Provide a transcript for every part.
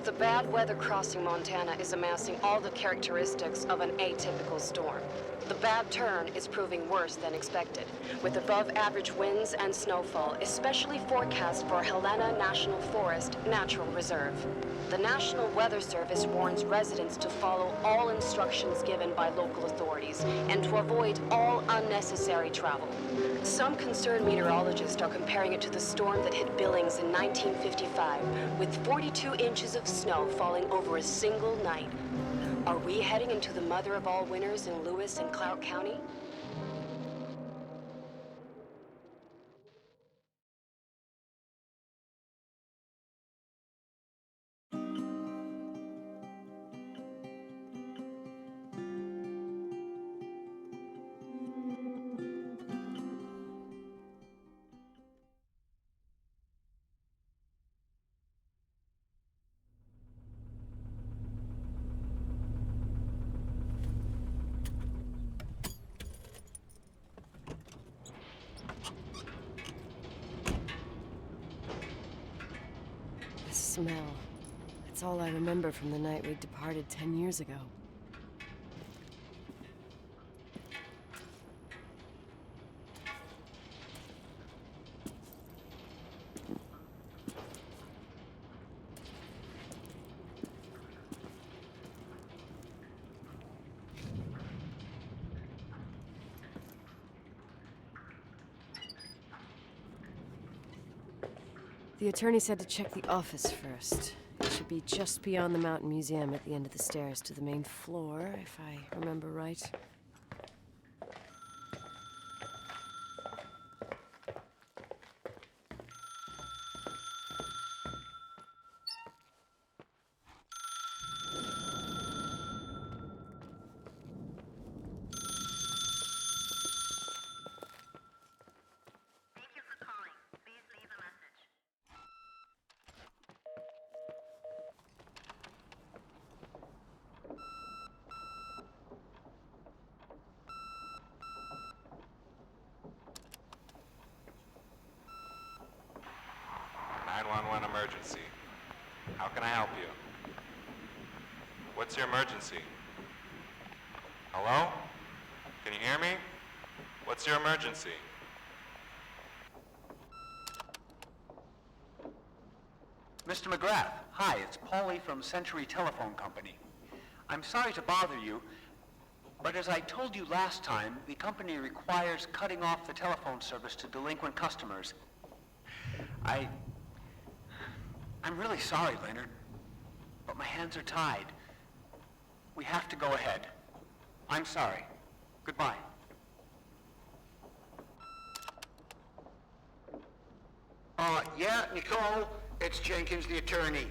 The bad weather crossing Montana is amassing all the characteristics of an atypical storm. The bad turn is proving worse than expected, with above-average winds and snowfall, especially forecast for Helena National Forest Natural Reserve. The National Weather Service warns residents to follow all instructions given by local authorities and to avoid all unnecessary travel. Some concerned meteorologists are comparing it to the storm that hit Billings in 1955, with 42 inches of snow falling over a single night. Are we heading into the mother of all winters in Lewis and Clark County? The smell. It's all I remember from the night we departed 10 years ago. The attorney said to check the office first. It should be just beyond the Mountain Museum at the end of the stairs to the main floor, if I remember right. agency. How can I help you? What's your emergency? Hello? Can you hear me? What's your emergency? Mr. McGrath, hi, it's Paulie from Century Telephone Company. I'm sorry to bother you, but as I told you last time, the company requires cutting off the telephone service to delinquent customers. I'm really sorry, Leonard, but my hands are tied. We have to go ahead. I'm sorry. Goodbye. Yeah, Nicole, it's Jenkins, the attorney.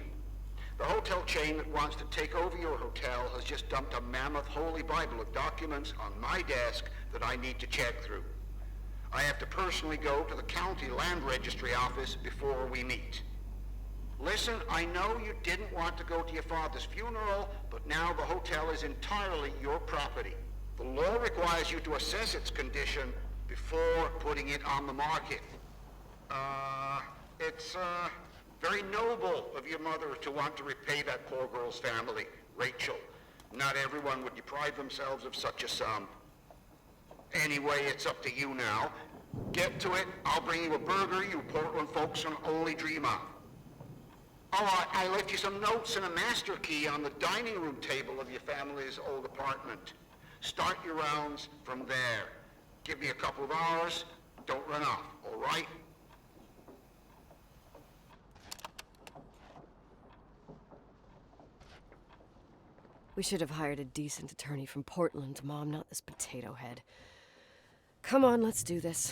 The hotel chain that wants to take over your hotel has just dumped a mammoth holy Bible of documents on my desk that I need to check through. I have to personally go to the county land registry office before we meet. Listen, I know you didn't want to go to your father's funeral, but now the hotel is entirely your property. The law requires you to assess its condition before putting it on the market. It's very noble of your mother to want to repay that poor girl's family, Rachel. Not everyone would deprive themselves of such a sum. Anyway, it's up to you now. Get to it. I'll bring you a burger you Portland folks can only dream of. Oh, I left you some notes and a master key on the dining room table of your family's old apartment. Start your rounds from there. Give me a couple of hours. Don't run off, all right? We should have hired a decent attorney from Portland, Mom, not this potato head. Come on, let's do this.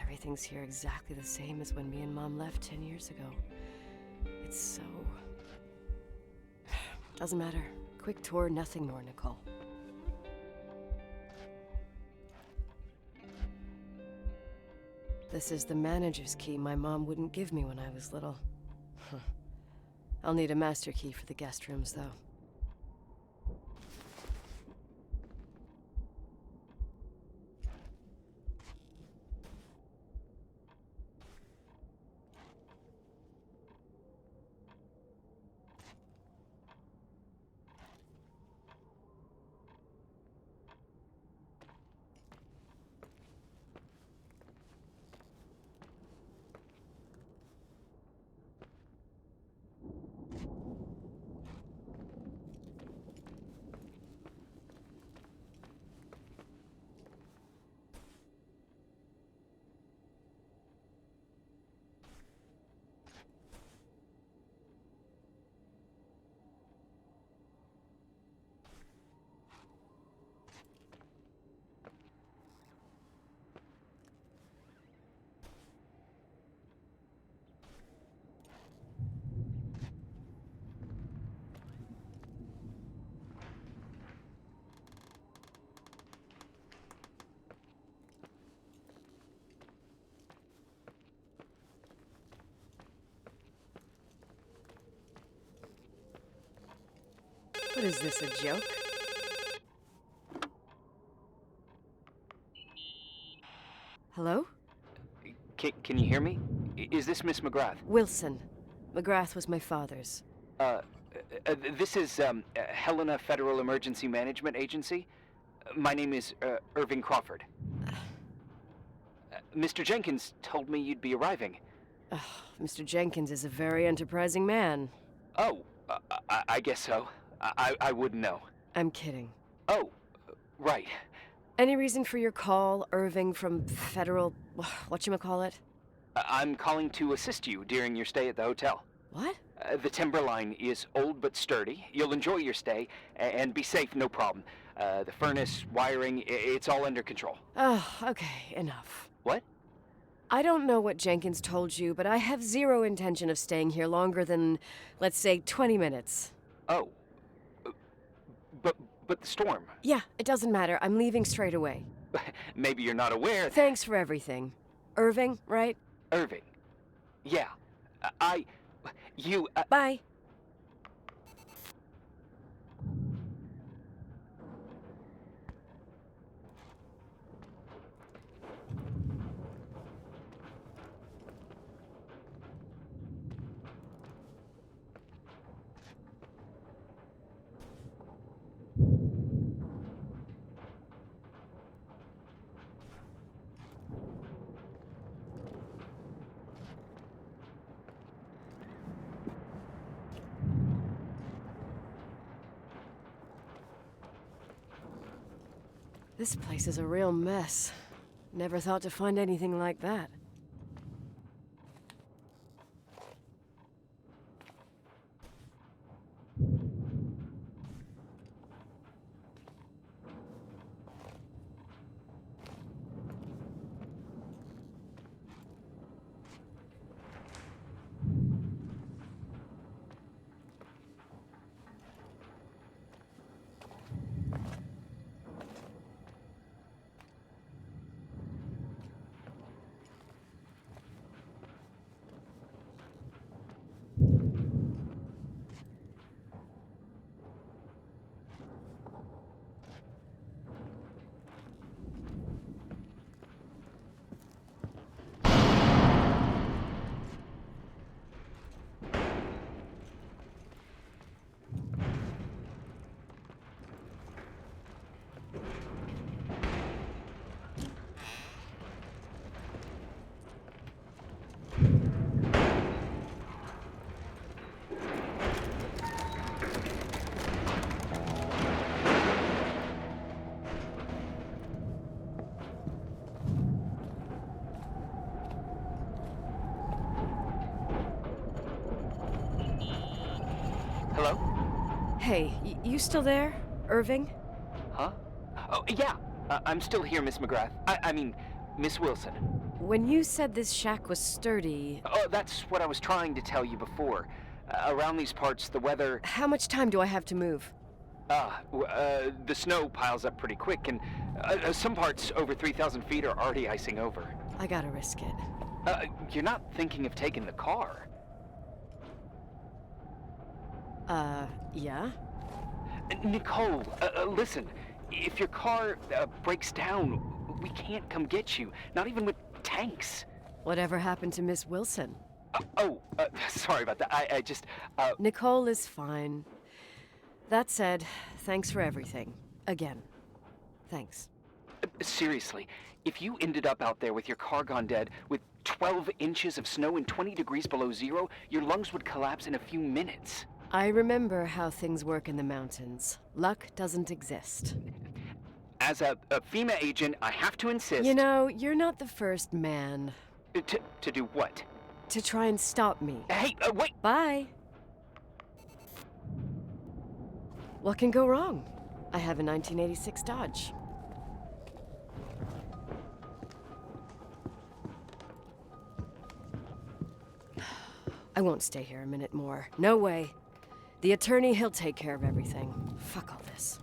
Everything's here exactly the same as when me and Mom left 10 years ago. It's so... Doesn't matter. Quick tour, nothing more, Nicole. This is the manager's key my mom wouldn't give me when I was little. I'll need a master key for the guest rooms, though. What is this, a joke? Hello? Can you hear me? Is this Miss McGrath? Wilson. McGrath was my father's. This is Helena Federal Emergency Management Agency. My name is Irving Crawford. Mr. Jenkins told me you'd be arriving. Mr. Jenkins is a very enterprising man. Oh, I guess so. I wouldn't know. I'm kidding. Oh, right. Any reason for your call, Irving from Federal... whatchamacallit? I'm calling to assist you during your stay at the hotel. What? The Timberline is old but sturdy. You'll enjoy your stay, and be safe, no problem. The furnace, wiring, it's all under control. Oh, okay, enough. What? I don't know what Jenkins told you, but I have zero intention of staying here longer than, let's say, 20 minutes. Oh. But the storm. Yeah, it doesn't matter. I'm leaving straight away. Maybe you're not aware. Thanks for everything. Irving, right? Irving. Yeah. You... Bye. This place is a real mess. Never thought to find anything like that. Hello? Hey, you still there, Irving? Huh? Oh, yeah. I'm still here, Miss McGrath. I mean, Miss Wilson. When you said this shack was sturdy, Oh, that's what I was trying to tell you before. Around these parts, the weather... how much time do I have to move? The snow piles up pretty quick, and some parts over 3,000 feet are already icing over. I gotta risk it. You're not thinking of taking the car? Yeah? Nicole, listen. If your car breaks down, we can't come get you. Not even with tanks. Whatever happened to Miss Wilson? Sorry about that. I just, Nicole is fine. That said, thanks for everything. Again. Thanks. Seriously, if you ended up out there with your car gone dead, with 12 inches of snow and 20 degrees below zero, your lungs would collapse in a few minutes. I remember how things work in the mountains. Luck doesn't exist. As a FEMA agent, I have to insist... You know, you're not the first man. To do what? To try and stop me. Hey, wait! Bye! What can go wrong? I have a 1986 Dodge. I won't stay here a minute more. No way. The attorney, he'll take care of everything. Fuck all this.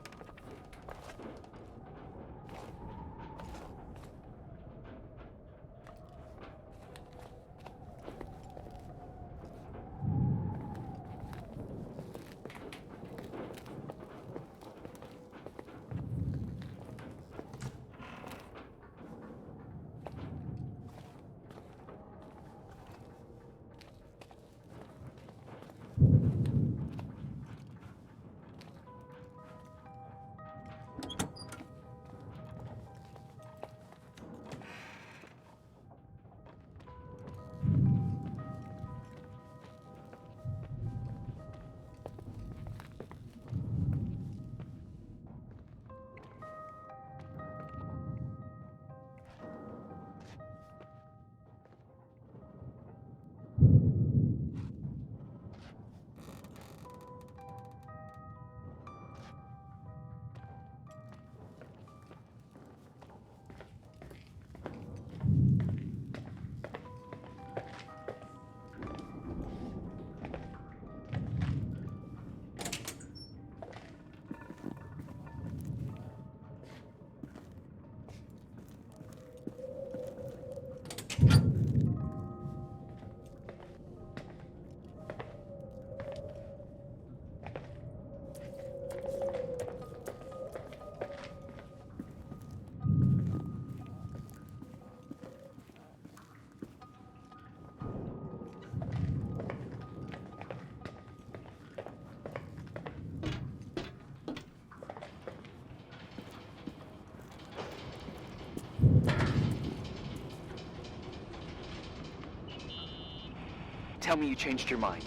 tell me you changed your mind.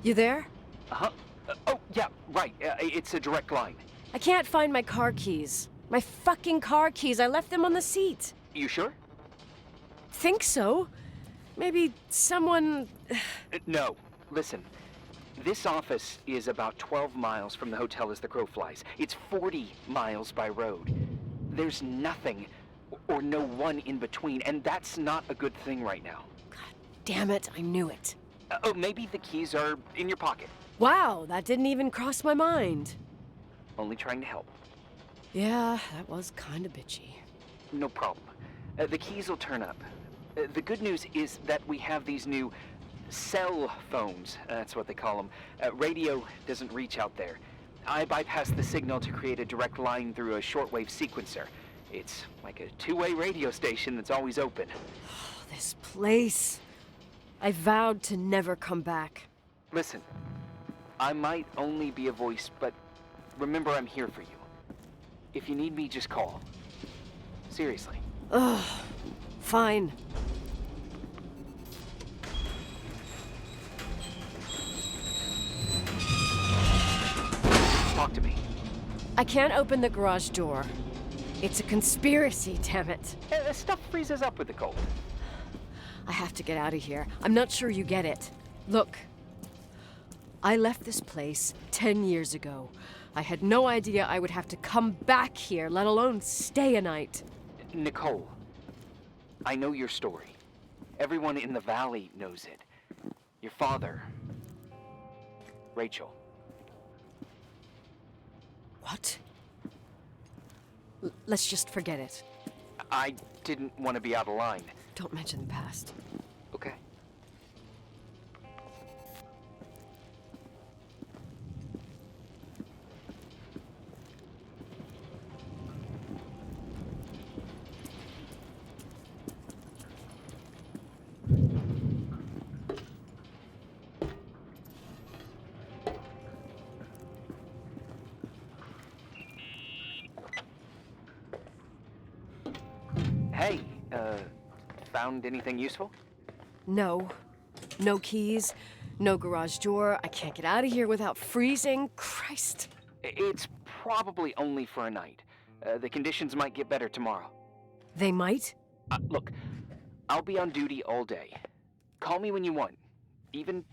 You there? Uh-huh. Oh, yeah, right. It's a direct line. I can't find my car keys. My fucking car keys. I left them on the seat. You sure? Think so? Maybe someone... No. Listen. This office is about 12 miles from the hotel as the crow flies. It's 40 miles by road. There's nothing or no one in between, and that's not a good thing right now. God damn it, I knew it. Oh, maybe the keys are in your pocket. Wow, that didn't even cross my mind. Only trying to help. Yeah, that was kinda bitchy. No problem. The keys will turn up. The good news is that we have these new cell phones. That's what they call them. Radio doesn't reach out there. I bypass the signal to create a direct line through a shortwave sequencer. It's like a two-way radio station that's always open. This place. I vowed to never come back. Listen, I might only be a voice, but remember I'm here for you. If you need me, just call. Seriously. Ugh. Fine. Talk to me. I can't open the garage door. It's a conspiracy, damn it. Stuff freezes up with the cold. I have to get out of here. I'm not sure you get it. Look. I left this place 10 years ago. I had no idea I would have to come back here, let alone stay a night. Nicole, I know your story. Everyone in the valley knows it. Your father, Rachel. What? Let's just forget it. I didn't want to be out of line. Don't mention the past. Okay. Hey, found anything useful? No. No keys. No garage door. I can't get out of here without freezing. Christ. It's probably only for a night. The conditions might get better tomorrow. They might? Look, I'll be on duty all day. Call me when you want. Even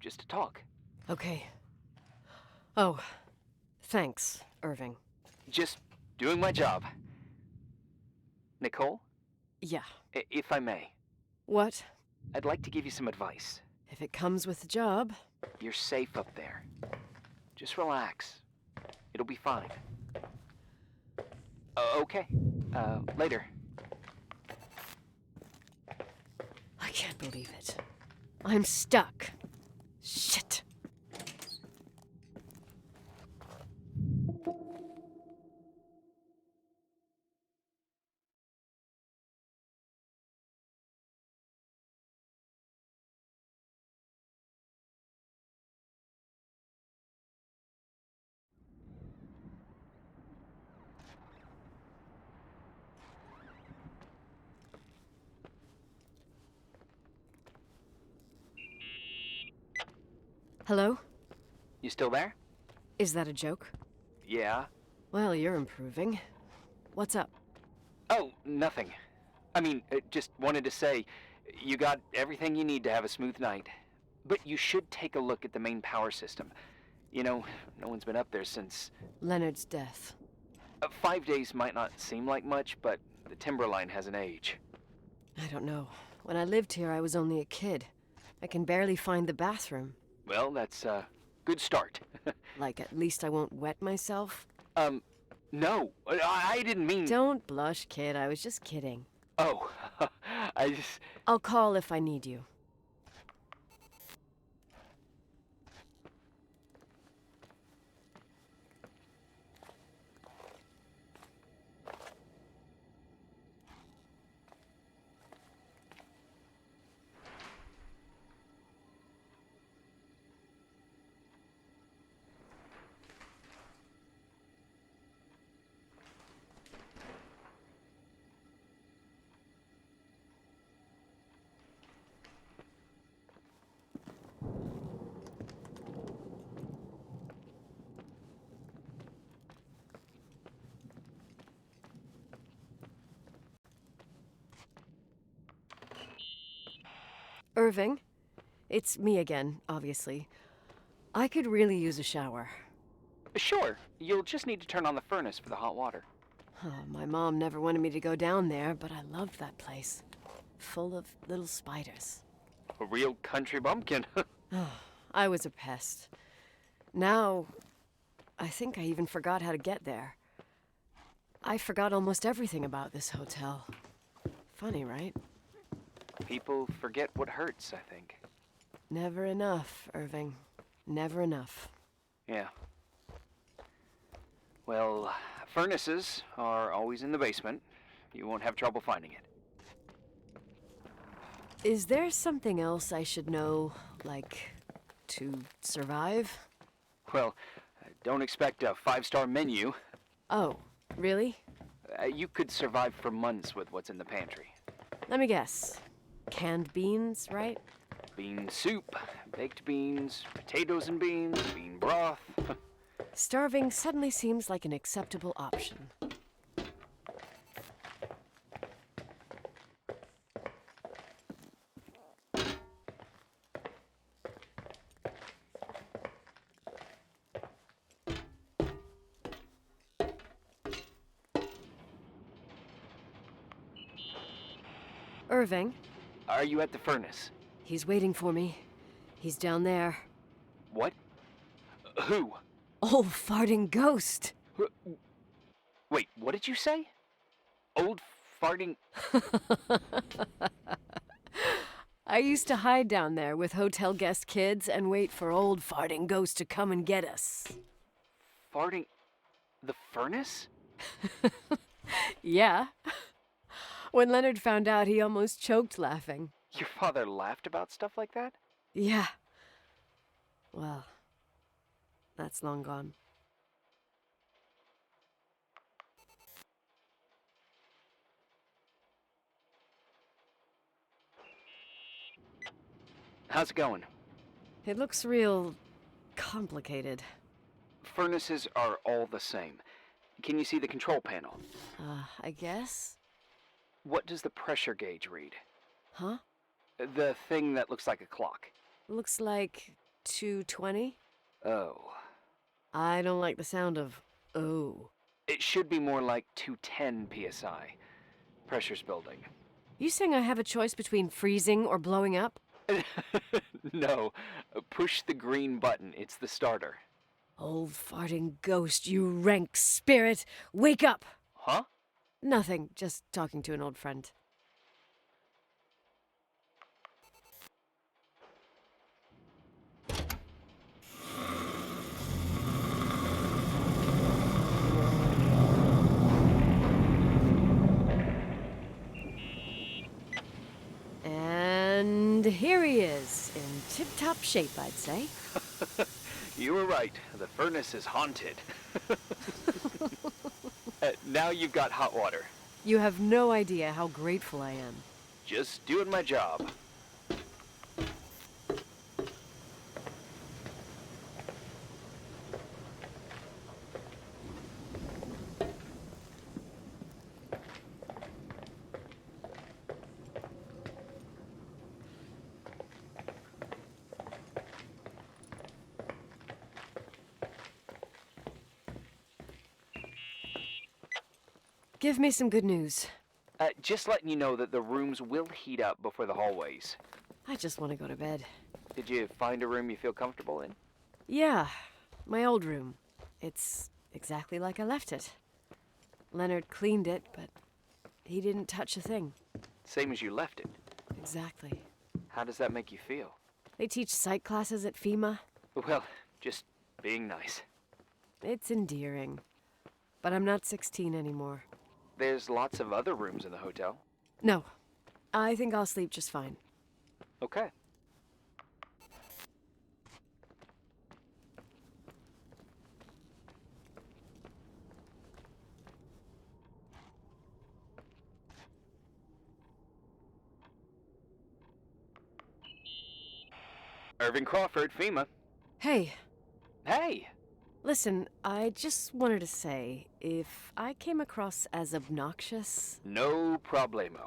just to talk. Okay. Oh. Thanks, Irving. Just doing my job. Nicole, Yeah. if I may, What? I'd like to give you some advice. If it comes with the job. You're safe up there. Just relax. It'll be fine. Okay. Later. I can't believe it. I'm stuck. Shit. Hello? You still there? Is that a joke? Yeah. Well, you're improving. What's up? Oh, nothing. I mean, just wanted to say, you got everything you need to have a smooth night. But you should take a look at the main power system. You know, no one's been up there since... Leonard's death. 5 days might not seem like much, but the timberline has an age. I don't know. When I lived here, I was only a kid. I can barely find the bathroom. Well, that's a good start. Like, at least I won't wet myself? No, I didn't mean... Don't blush, kid. I was just kidding. Oh, I just... I'll call if I need you. Irving, it's me again, obviously. I could really use a shower. Sure, you'll just need to turn on the furnace for the hot water. Oh, my mom never wanted me to go down there, but I loved that place. Full of little spiders. A real country bumpkin. I was a pest. Now, I think I even forgot how to get there. I forgot almost everything about this hotel. Funny, right? People forget what hurts, I think. Never enough, Irving. Never enough. Yeah. Well, furnaces are always in the basement. You won't have trouble finding it. Is there something else I should know, like, to survive? Well, don't expect a 5-star menu. Oh, really? You could survive for months with what's in the pantry. Let me guess. Canned beans, right? Bean soup, baked beans, potatoes and beans, bean broth. Starving suddenly seems like an acceptable option. Irving, Are you at the furnace? he's waiting for me. He's down there. What? Who? Old farting ghost! Wait, what did you say? Old farting... I used to hide down there with hotel guest kids and wait for old farting ghost to come and get us. farting... the furnace? Yeah. When Leonard found out, he almost choked laughing. Your father laughed about stuff like that? Yeah. Well, that's long gone. How's it going? It looks real complicated. Furnaces are all the same. Can you see the control panel? I guess? What does the pressure gauge read? Huh? The thing that looks like a clock. Looks like 220? Oh. I don't like the sound of oh. It should be more like 210 psi. Pressure's building. You saying I have a choice between freezing or blowing up? No. Push the green button. It's the starter. Old farting ghost, you rank spirit! Wake up! Huh? Nothing, just talking to an old friend. And here he is, in tip-top shape, I'd say. You were right. The furnace is haunted. Now you've got hot water. You have no idea how grateful I am. Just doing my job. Give me some good news. Just letting you know that the rooms will heat up before the hallways. I just want to go to bed. Did you find a room you feel comfortable in? Yeah, my old room. It's exactly like I left it. Leonard cleaned it, but he didn't touch a thing. Same as you left it. Exactly. How does that make you feel? They teach psych classes at FEMA. Well, just being nice. It's endearing. But I'm not 16 anymore. There's lots of other rooms in the hotel. No, I think I'll sleep just fine. Okay. Irving Crawford, FEMA. Hey, Hey! listen, I just wanted to say, if I came across as obnoxious... No problemo.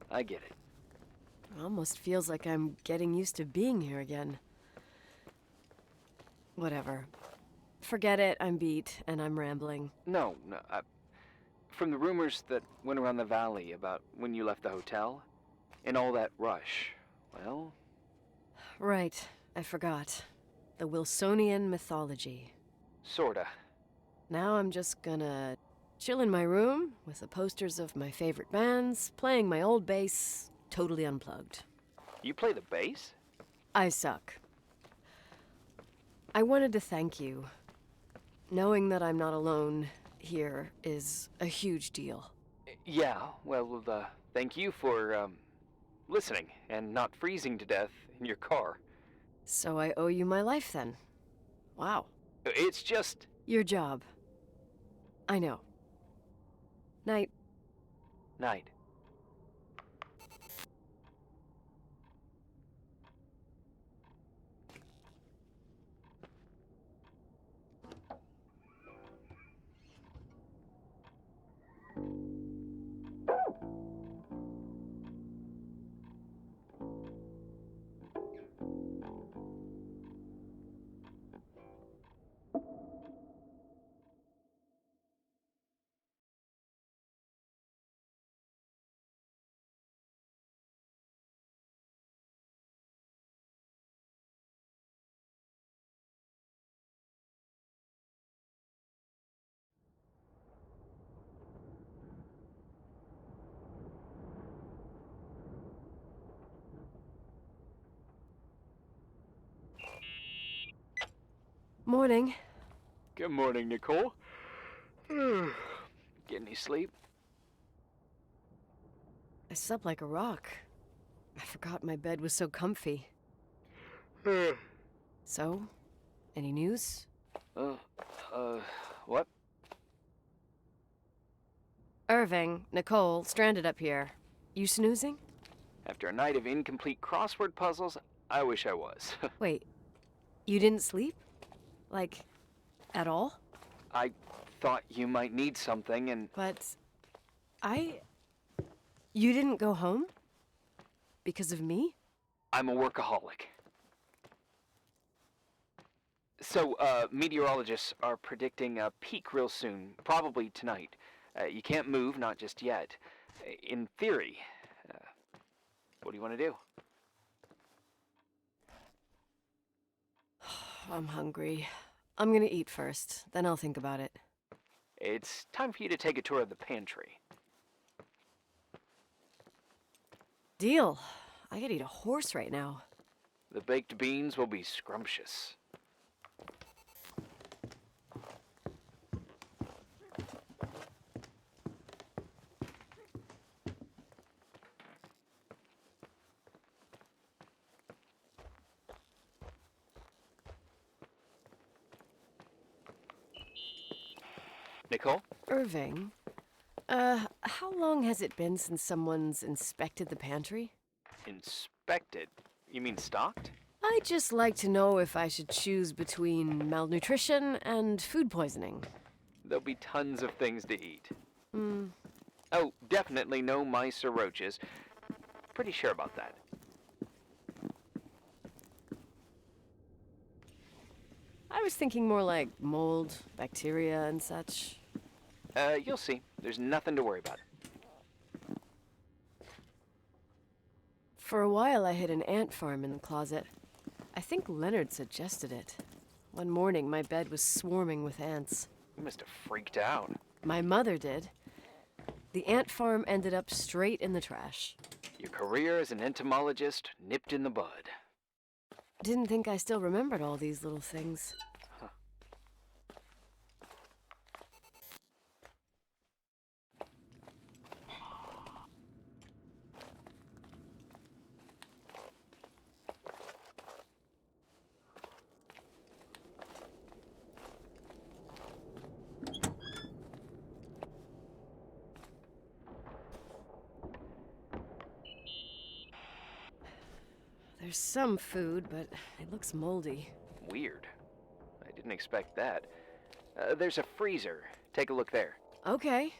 I get it. It almost feels like I'm getting used to being here again. Whatever. Forget it, I'm beat, and I'm rambling. No, no. From the rumors that went around the valley about when you left the hotel, and all that rush, well... Right, I forgot. The Wilsonian mythology. Sorta. Now I'm just gonna chill in my room with the posters of my favorite bands, playing my old bass, totally unplugged. You play the bass? I suck. I wanted to thank you. Knowing that I'm not alone here is a huge deal. Yeah, well, thank you for, listening and not freezing to death in your car. So I owe you my life then. Wow. It's just... Your job. I know. Night. Night. Morning. Good morning, Nicole. Get any sleep? I slept like a rock. I forgot my bed was so comfy. So, any news? What? Irving, Nicole, stranded up here. You snoozing? After a night of incomplete crossword puzzles, I wish I was. Wait, you didn't sleep? Like, at all? I thought you might need something, and... But you didn't go home? Because of me? I'm a workaholic. So, meteorologists are predicting a peak real soon, probably tonight. You can't move, not just yet. In theory, what do you want to do? I'm hungry. I'm gonna eat first, then I'll think about it. It's time for you to take a tour of the pantry. Deal. I could eat a horse right now. The baked beans will be scrumptious. Nicole? Irving, how long has it been since someone's inspected the pantry? Inspected? You mean stocked? I'd just like to know if I should choose between malnutrition and food poisoning. There'll be tons of things to eat. Oh, definitely no mice or roaches. Pretty sure about that. I was thinking more like mold, bacteria, and such. You'll see. There's nothing to worry about. For a while, I hid an ant farm in the closet. I think Leonard suggested it. One morning, my bed was swarming with ants. You must have freaked out. My mother did. The ant farm ended up straight in the trash. Your career as an entomologist nipped in the bud. Didn't think I still remembered all these little things. There's some food, but it looks moldy. Weird. I didn't expect that. There's a freezer. Take a look there. Okay.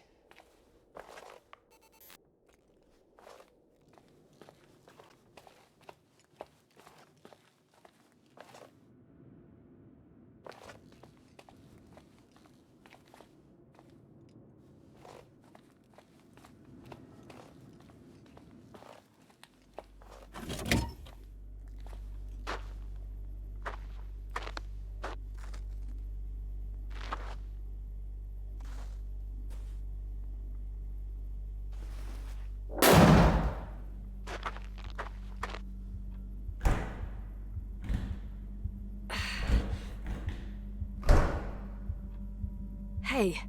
Hey,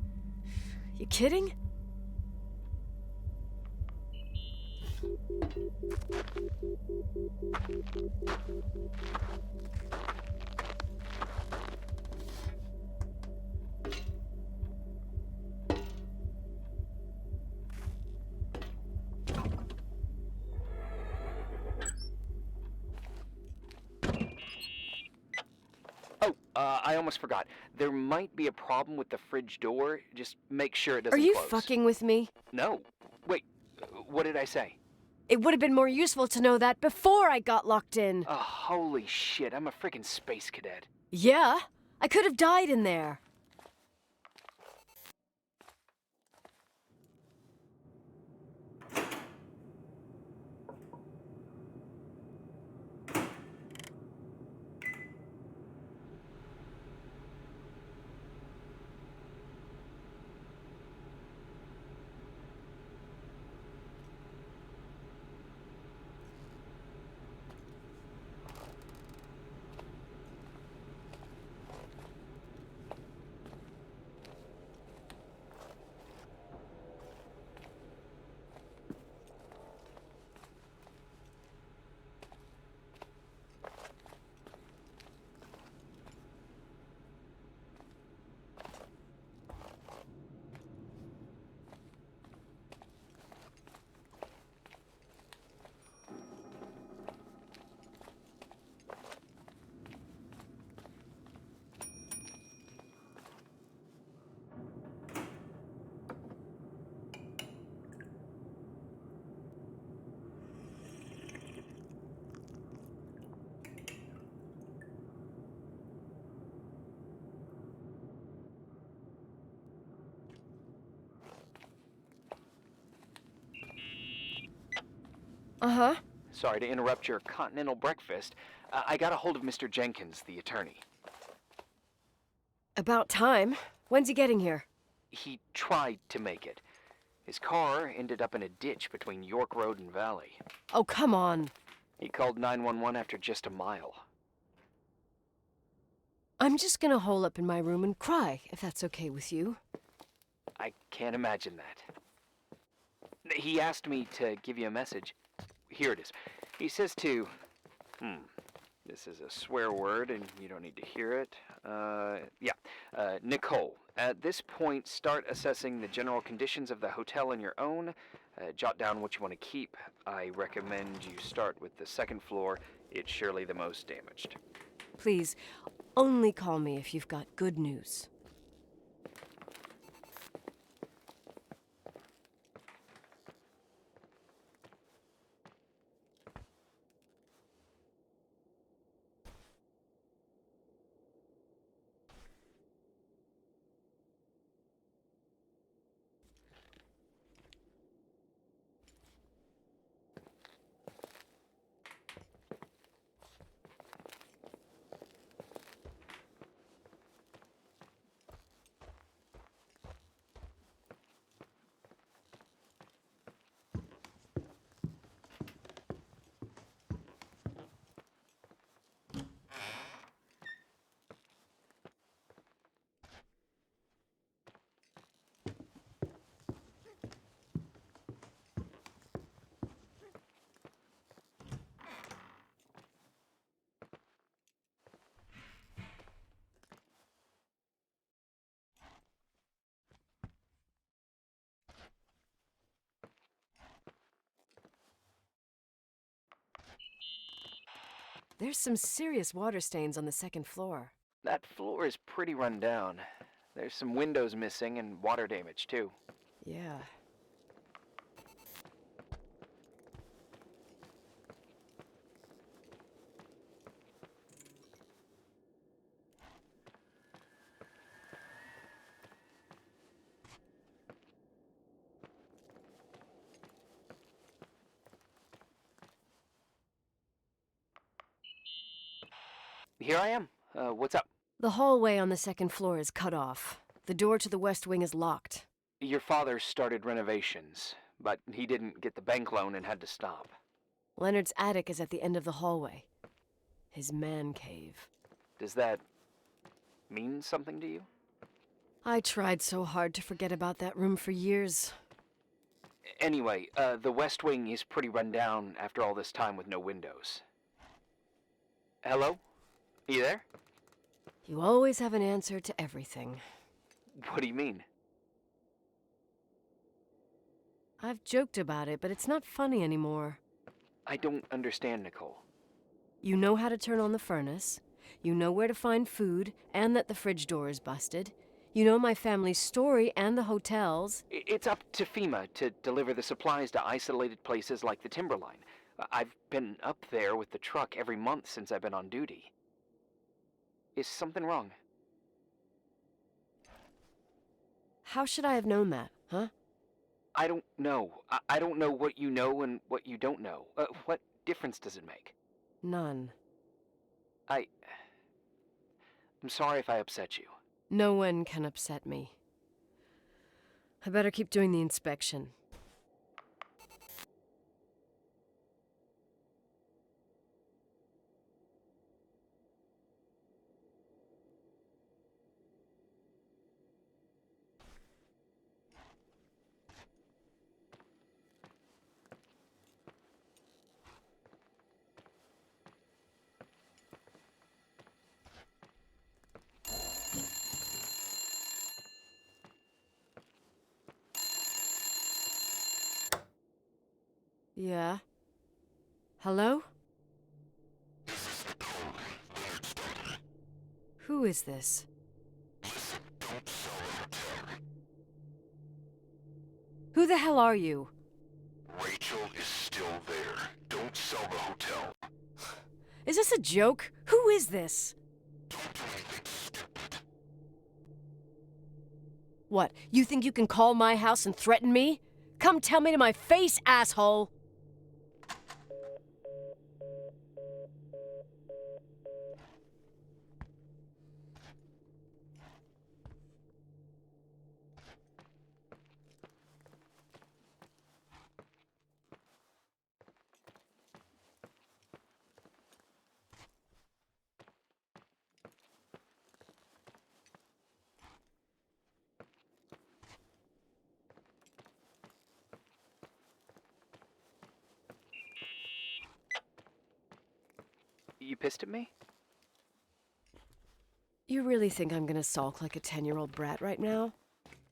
you kidding? Oh, I almost forgot. There might be a problem with the fridge door. Just make sure it doesn't Are you close. fucking with me? No. Wait, what did I say? It would have been more useful to know that before I got locked in. Oh, holy shit, I'm a freaking space cadet. Yeah, I could have died in there. Uh-huh. Sorry to interrupt your continental breakfast. I got a hold of Mr. Jenkins, the attorney. About time. When's he getting here? He tried to make it. His car ended up in a ditch between York Road and Valley. Oh, come on. He called 911 after just a mile. I'm just gonna hole up in my room and cry, if that's okay with you. I can't imagine that. He asked me to give you a message. Here it is. He says to... This is a swear word, and you don't need to hear it. Nicole, at this point, start assessing the general conditions of the hotel on your own. Jot down what you want to keep. I recommend you start with the second floor. It's surely the most damaged. Please, only call me if you've got good news. There's some serious water stains on the second floor. That floor is pretty run down. There's some windows missing and water damage, too. Yeah. Here I am. What's up? The hallway on the second floor is cut off. The door to the west wing is locked. Your father started renovations, but he didn't get the bank loan and had to stop. Leonard's attic is at the end of the hallway. His man cave. Does that mean something to you? I tried so hard to forget about that room for years. Anyway, the West Wing is pretty run down after all this time with no windows. Hello? You there? You always have an answer to everything. What do you mean? I've joked about it, but it's not funny anymore. I don't understand, Nicole. You know how to turn on the furnace. You know where to find food, and that the fridge door is busted. You know my family's story and the hotels. It's up to FEMA to deliver the supplies to isolated places like the Timberline. I've been up there with the truck every month since I've been on duty. Is something wrong? How should I have known that, huh? I don't know. I don't know what you know and what you don't know. What difference does it make? None. I'm sorry if I upset you. No one can upset me. I better keep doing the inspection. Yeah? Hello? Who is this? Who the hell are you? Rachel is still there. Don't sell the hotel. Is this a joke? Who is this? Don't do anything stupid. What, you think you can call my house and threaten me? Come tell me to my face, asshole! You pissed at me? You really think I'm gonna sulk like a 10-year-old brat right now?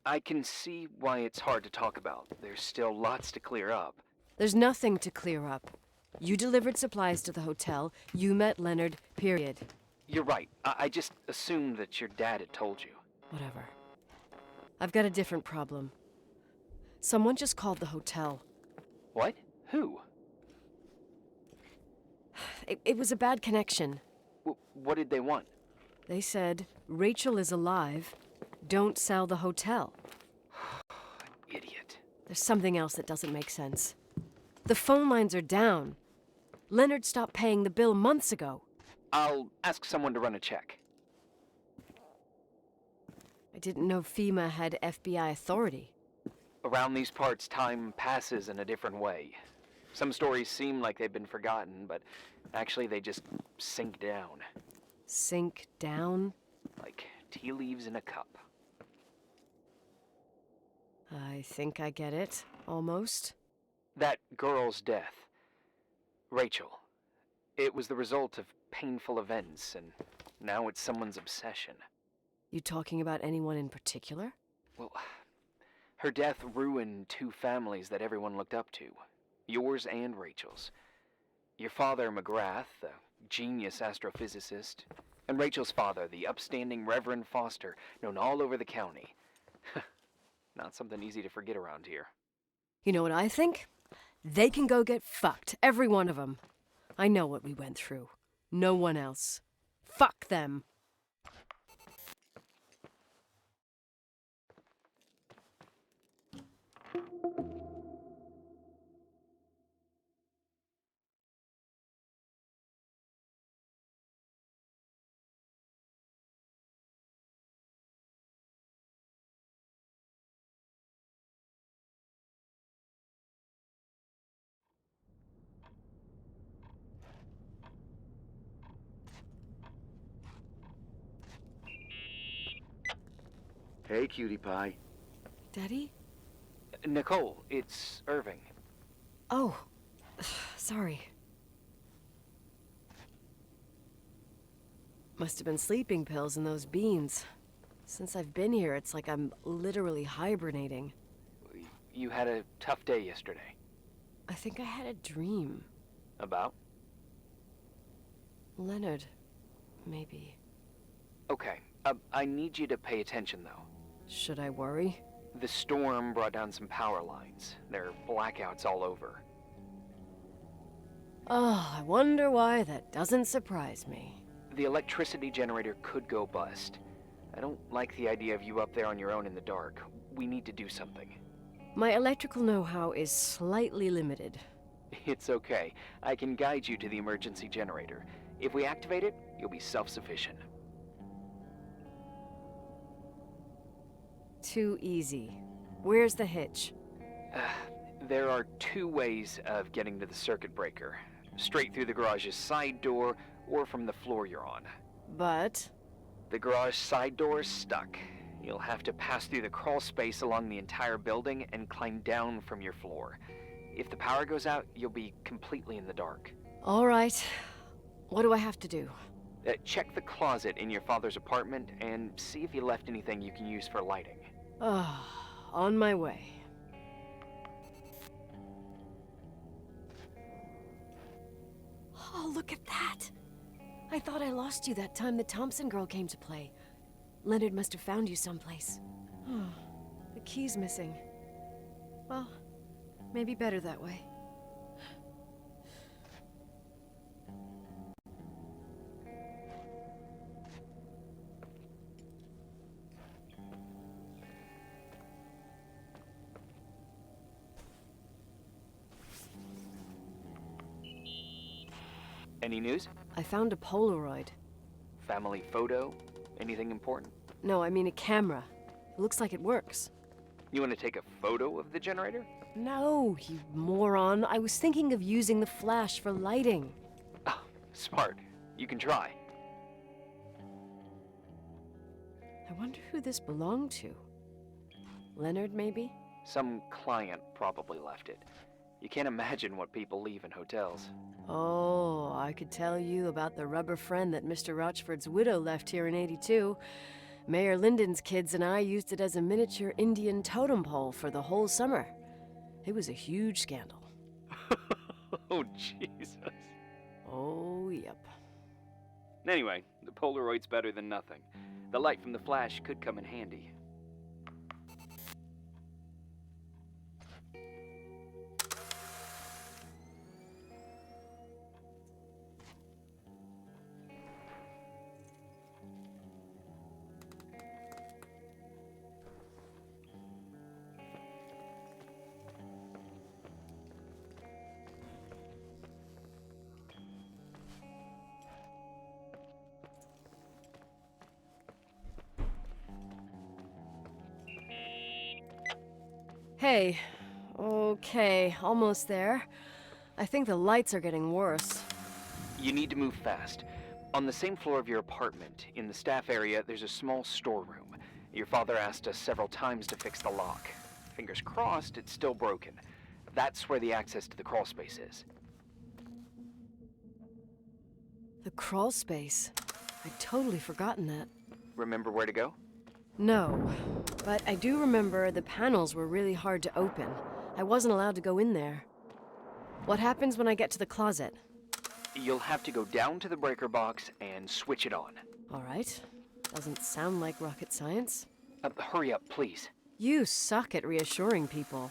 I can see why it's hard to talk about. There's still lots to clear up. There's nothing to clear up. You delivered supplies to the hotel, you met Leonard, period. You're right. I just assumed that your dad had told you. Whatever. I've got a different problem. Someone just called the hotel. What? Who? It was a bad connection. What did they want? They said, Rachel is alive. Don't sell the hotel. Idiot. There's something else that doesn't make sense. The phone lines are down. Leonard stopped paying the bill months ago. I'll ask someone to run a check. I didn't know FEMA had FBI authority. Around these parts, time passes in a different way. Some stories seem like they've been forgotten, but actually they just sink down. Sink down? Like tea leaves in a cup. I think I get it. Almost. That girl's death. Rachel. It was the result of painful events, and now it's someone's obsession. You talking about anyone in particular? Well, her death ruined two families that everyone looked up to. Yours and Rachel's. Your father, McGrath, a genius astrophysicist, and Rachel's father, the upstanding Reverend Foster, known all over the county. Not something easy to forget around here. You know what I think? They can go get fucked, every one of them. I know what we went through. No one else. Fuck them. Hey, cutie pie. Daddy? Nicole, it's Irving. Oh, sorry. Must have been sleeping pills in those beans. Since I've been here, it's like I'm literally hibernating. You had a tough day yesterday. I think I had a dream. About? Leonard, maybe. Okay, I need you to pay attention, though. Should I worry? The storm brought down some power lines. There are blackouts all over. Oh, I wonder why that doesn't surprise me. The electricity generator could go bust. I don't like the idea of you up there on your own in the dark. We need to do something. My electrical know-how is slightly limited. It's okay. I can guide you to the emergency generator. If we activate it, you'll be self-sufficient. Too easy. Where's the hitch? There are two ways of getting to the circuit breaker. Straight through the garage's side door, or from the floor you're on. But... The garage side door is stuck. You'll have to pass through the crawl space along the entire building and climb down from your floor. If the power goes out, you'll be completely in the dark. all right. What do I have to do? Check the closet in your father's apartment and see if he left anything you can use for lighting. Oh, on my way. Oh, look at that! I thought I lost you that time the Thompson girl came to play. Leonard must have found you someplace. Oh, the key's missing. Well, maybe better that way. Any news? I found a Polaroid. Family photo? Anything important? No, I mean a camera. It looks like it works. You want to take a photo of the generator? No, you moron. I was thinking of using the flash for lighting. Oh, smart. You can try. I wonder who this belonged to. Leonard, maybe? Some client probably left it. You can't imagine what people leave in hotels. Oh, I could tell you about the rubber friend that Mr. Rochford's widow left here in '82. Mayor Linden's kids and I used it as a miniature Indian totem pole for the whole summer. It was a huge scandal. Oh, Jesus. Oh, yep. Anyway, the Polaroid's better than nothing. The light from the flash could come in handy. Hey, okay, almost there. I think the lights are getting worse. You need to move fast. On the same floor of your apartment, in the staff area, there's a small storeroom. Your father asked us several times to fix the lock. Fingers crossed, it's still broken. That's where the access to the crawl space is. The crawl space. I'd totally forgotten that. Remember where to go? No, but I do remember the panels were really hard to open. I wasn't allowed to go in there. What happens when I get to the closet? You'll have to go down to the breaker box and switch it on. All right. Doesn't sound like rocket science. Hurry up, please. You suck at reassuring people.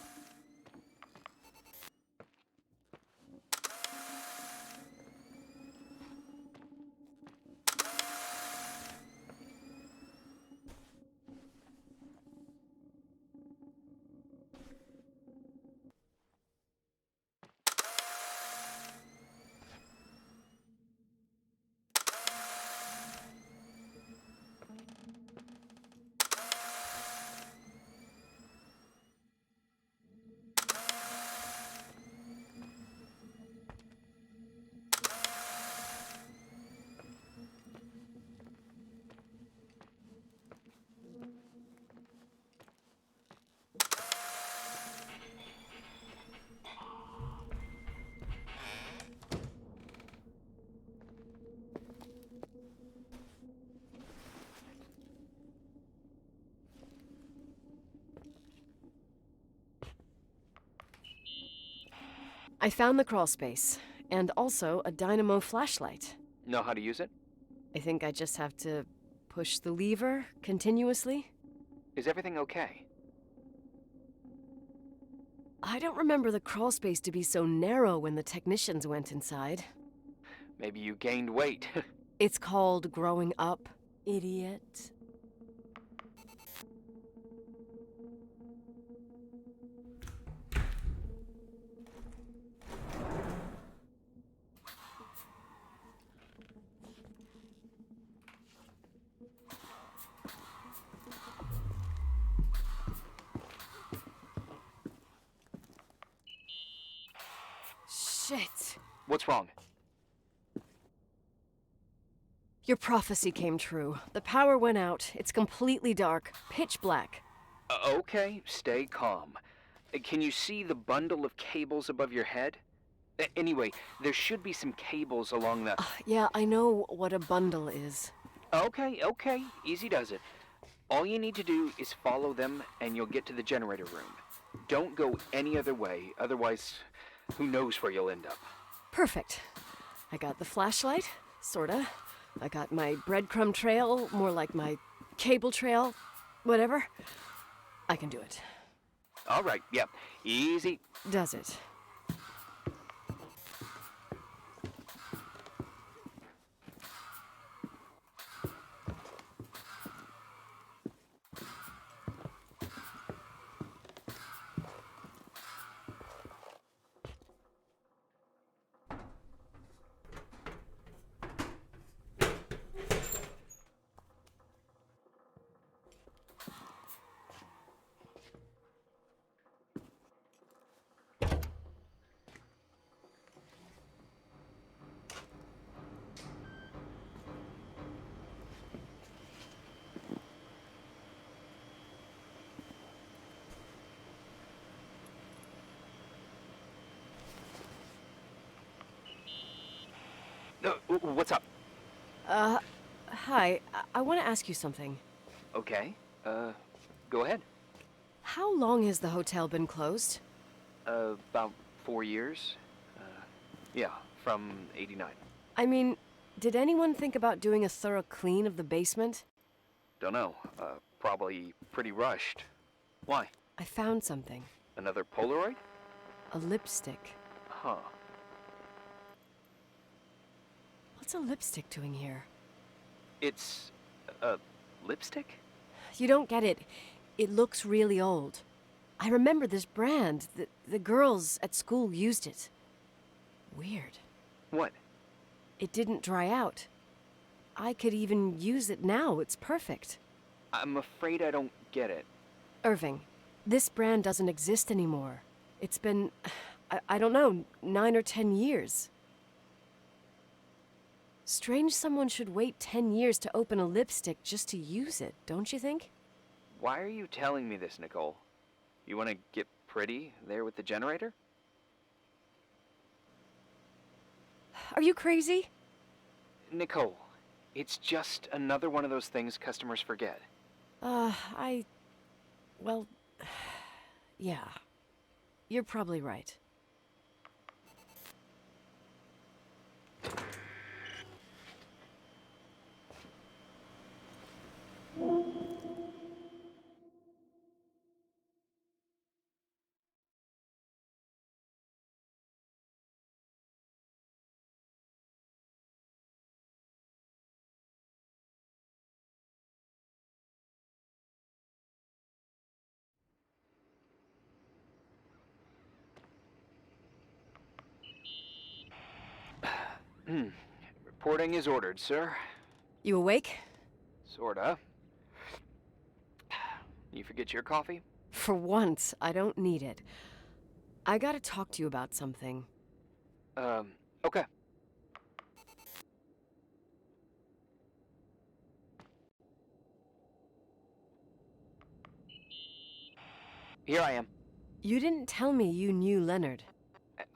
I found the crawl space, and also a dynamo flashlight. Know how to use it? I think I just have to push the lever continuously. Is everything okay? I don't remember the crawl space to be so narrow when the technicians went inside. Maybe you gained weight. It's called growing up, idiot. Shit. What's wrong? Your prophecy came true. The power went out. It's completely dark, pitch black. Okay, stay calm. Can you see the bundle of cables above your head? Anyway, there should be some cables along the... Yeah, I know what a bundle is. Okay, easy does it. All you need to do is follow them and you'll get to the generator room. Don't go any other way, otherwise, who knows where you'll end up. Perfect. I got the flashlight, sorta. I got my breadcrumb trail, more like my cable trail, whatever. I can do it. All right, yeah, easy. Does it? What's up? Hi. I want to ask you something. Okay, go ahead. How long has the hotel been closed? About 4 years. Yeah, from '89. I mean, did anyone think about doing a thorough clean of the basement? Don't know, probably pretty rushed. Why? I found something. Another Polaroid? A lipstick. Huh. What's a lipstick doing here? It's a lipstick? You don't get it. It looks really old. I remember this brand. The girls at school used it. Weird. What? It didn't dry out. I could even use it now. It's perfect. I'm afraid I don't get it. Irving, this brand doesn't exist anymore. It's been, I don't know, 9 or 10 years. Strange someone should wait 10 years to open a lipstick just to use it, don't you think? Why are you telling me this, Nicole? You want to get pretty there with the generator? Are you crazy? Nicole, it's just another one of those things customers forget. Well, yeah. You're probably right. Reporting is ordered, sir. You awake? Sorta. You forget your coffee? For once, I don't need it. I gotta talk to you about something. Okay. Here I am. You didn't tell me you knew Leonard.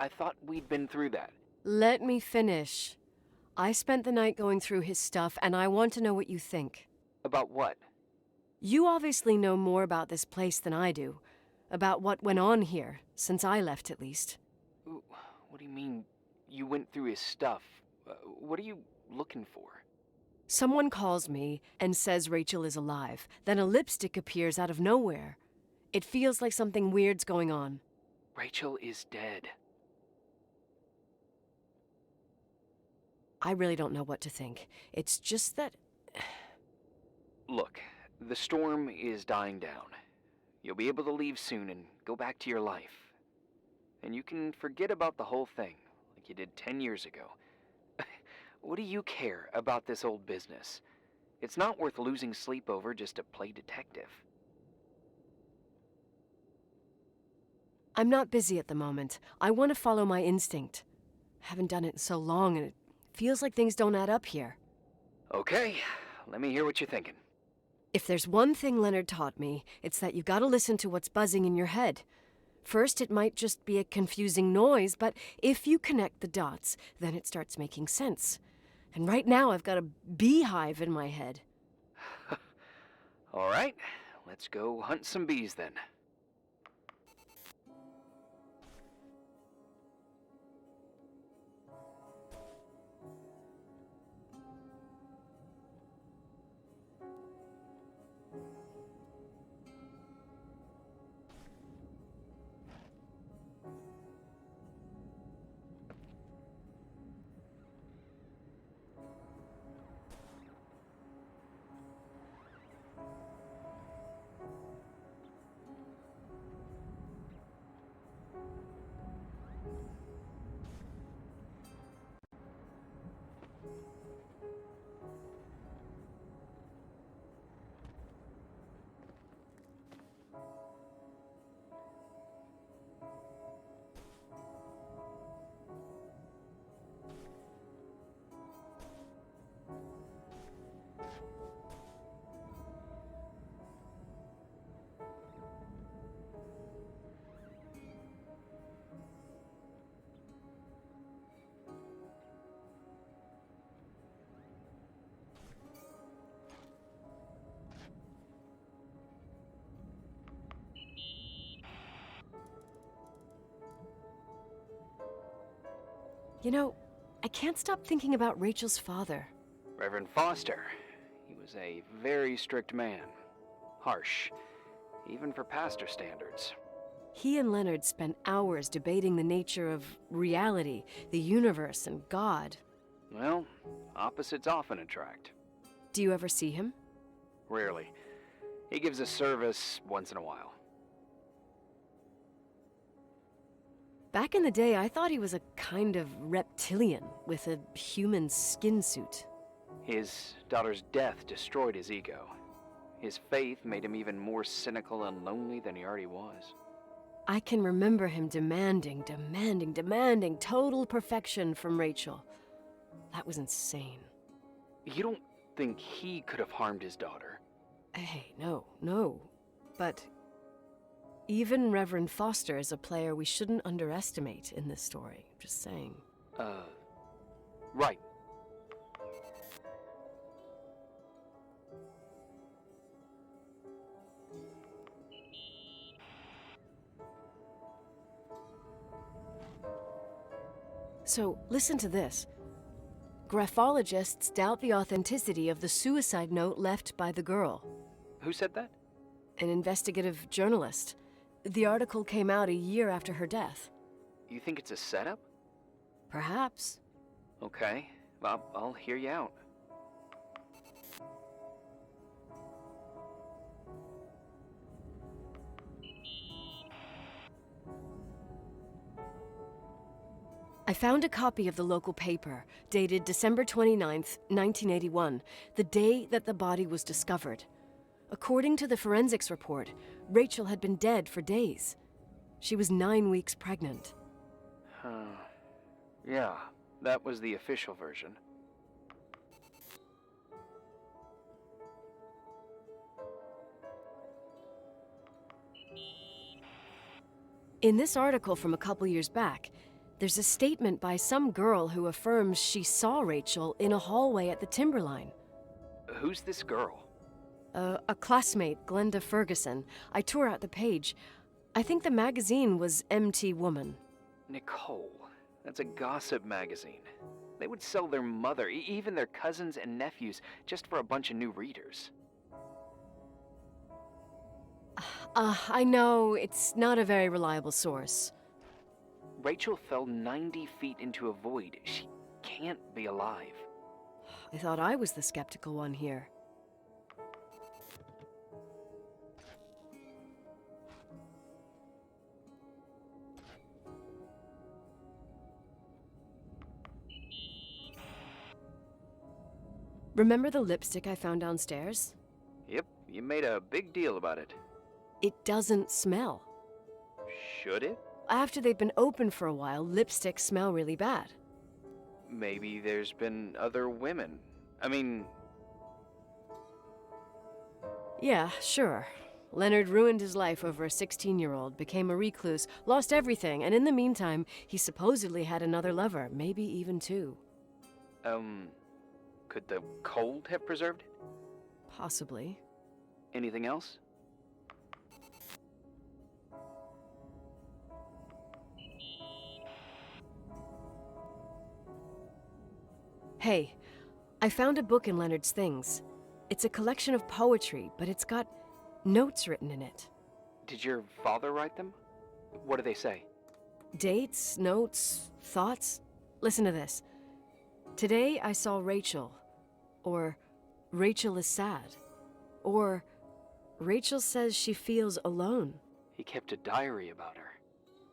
I thought we'd been through that. Let me finish. I spent the night going through his stuff, and I want to know what you think. About what? You obviously know more about this place than I do. About what went on here, since I left at least. What do you mean, you went through his stuff? What are you looking for? Someone calls me and says Rachel is alive. Then a lipstick appears out of nowhere. It feels like something weird's going on. Rachel is dead. I really don't know what to think. It's just that... Look, the storm is dying down. You'll be able to leave soon and go back to your life. And you can forget about the whole thing, like you did 10 years ago. What do you care about this old business? It's not worth losing sleep over just to play detective. I'm not busy at the moment. I want to follow my instinct. Haven't done it in so long, and it feels like things don't add up here. Okay, let me hear what you're thinking. If there's one thing Leonard taught me, it's that you gotta listen to what's buzzing in your head. First, it might just be a confusing noise, but if you connect the dots, then it starts making sense. And right now, I've got a beehive in my head. All right, let's go hunt some bees then. You know, I can't stop thinking about Rachel's father. Reverend Foster. He was a very strict man. Harsh, even for pastor standards. He and Leonard spent hours debating the nature of reality, the universe, and God. Well, opposites often attract. Do you ever see him? Rarely. He gives a service once in a while. Back in the day, I thought he was a kind of reptilian with a human skin suit. His daughter's death destroyed his ego. His faith made him even more cynical and lonely than he already was. I can remember him demanding total perfection from Rachel. That was insane. You don't think he could have harmed his daughter? Hey, no. But even Reverend Foster is a player we shouldn't underestimate in this story. Just saying. Right. So, listen to this. Graphologists doubt the authenticity of the suicide note left by the girl. Who said that? An investigative journalist. The article came out a year after her death. You think it's a setup? Perhaps. Okay, I'll hear you out. I found a copy of the local paper, dated December 29th, 1981, the day that the body was discovered. According to the forensics report, Rachel had been dead for days. She was 9 weeks pregnant. Yeah, that was the official version. In this article from a couple years back, there's a statement by some girl who affirms she saw Rachel in a hallway at the Timberline. Who's this girl? A classmate, Glenda Ferguson. I tore out the page. I think the magazine was MT Woman. Nicole. That's a gossip magazine. They would sell their mother, even their cousins and nephews, just for a bunch of new readers. I know it's not a very reliable source. Rachel fell 90 feet into a void. She can't be alive. I thought I was the skeptical one here. Remember the lipstick I found downstairs? Yep, you made a big deal about it. It doesn't smell. Should it? After they've been open for a while, lipsticks smell really bad. Maybe there's been other women. I mean, Yeah, sure. Leonard ruined his life over a 16-year-old, became a recluse, lost everything, and in the meantime, he supposedly had another lover, maybe even two. could the cold have preserved it? Possibly. Anything else? Hey, I found a book in Leonard's things. It's a collection of poetry, but it's got notes written in it. Did your father write them? What do they say? Dates, notes, thoughts. Listen to this. Today I saw Rachel. Or Rachel is sad. Or Rachel says she feels alone. He kept a diary about her.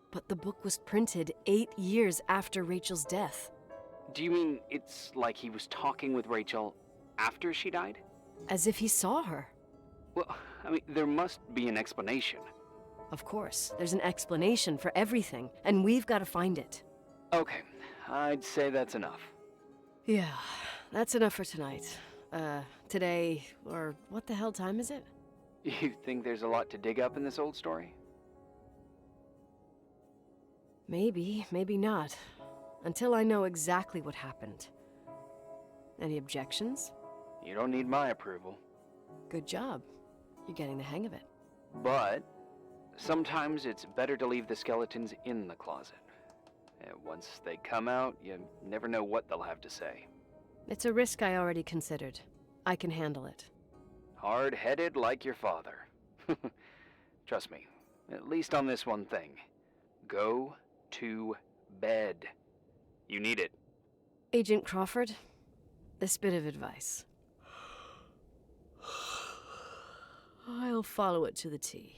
But the book was printed 8 years after Rachel's death. Do you mean it's like he was talking with Rachel after she died? As if he saw her. Well, I mean, there must be an explanation. Of course, there's an explanation for everything, and we've got to find it. Okay, I'd say that's enough. Yeah, that's enough for tonight. Today, or what the hell time is it? You think there's a lot to dig up in this old story? Maybe, maybe not. Until I know exactly what happened. Any objections? You don't need my approval. Good job. You're getting the hang of it. But sometimes it's better to leave the skeletons in the closet. Once they come out, you never know what they'll have to say. It's a risk I already considered. I can handle it. Hard-headed like your father. Trust me, at least on this one thing. Go to bed. You need it. Agent Crawford, this bit of advice. I'll follow it to the T.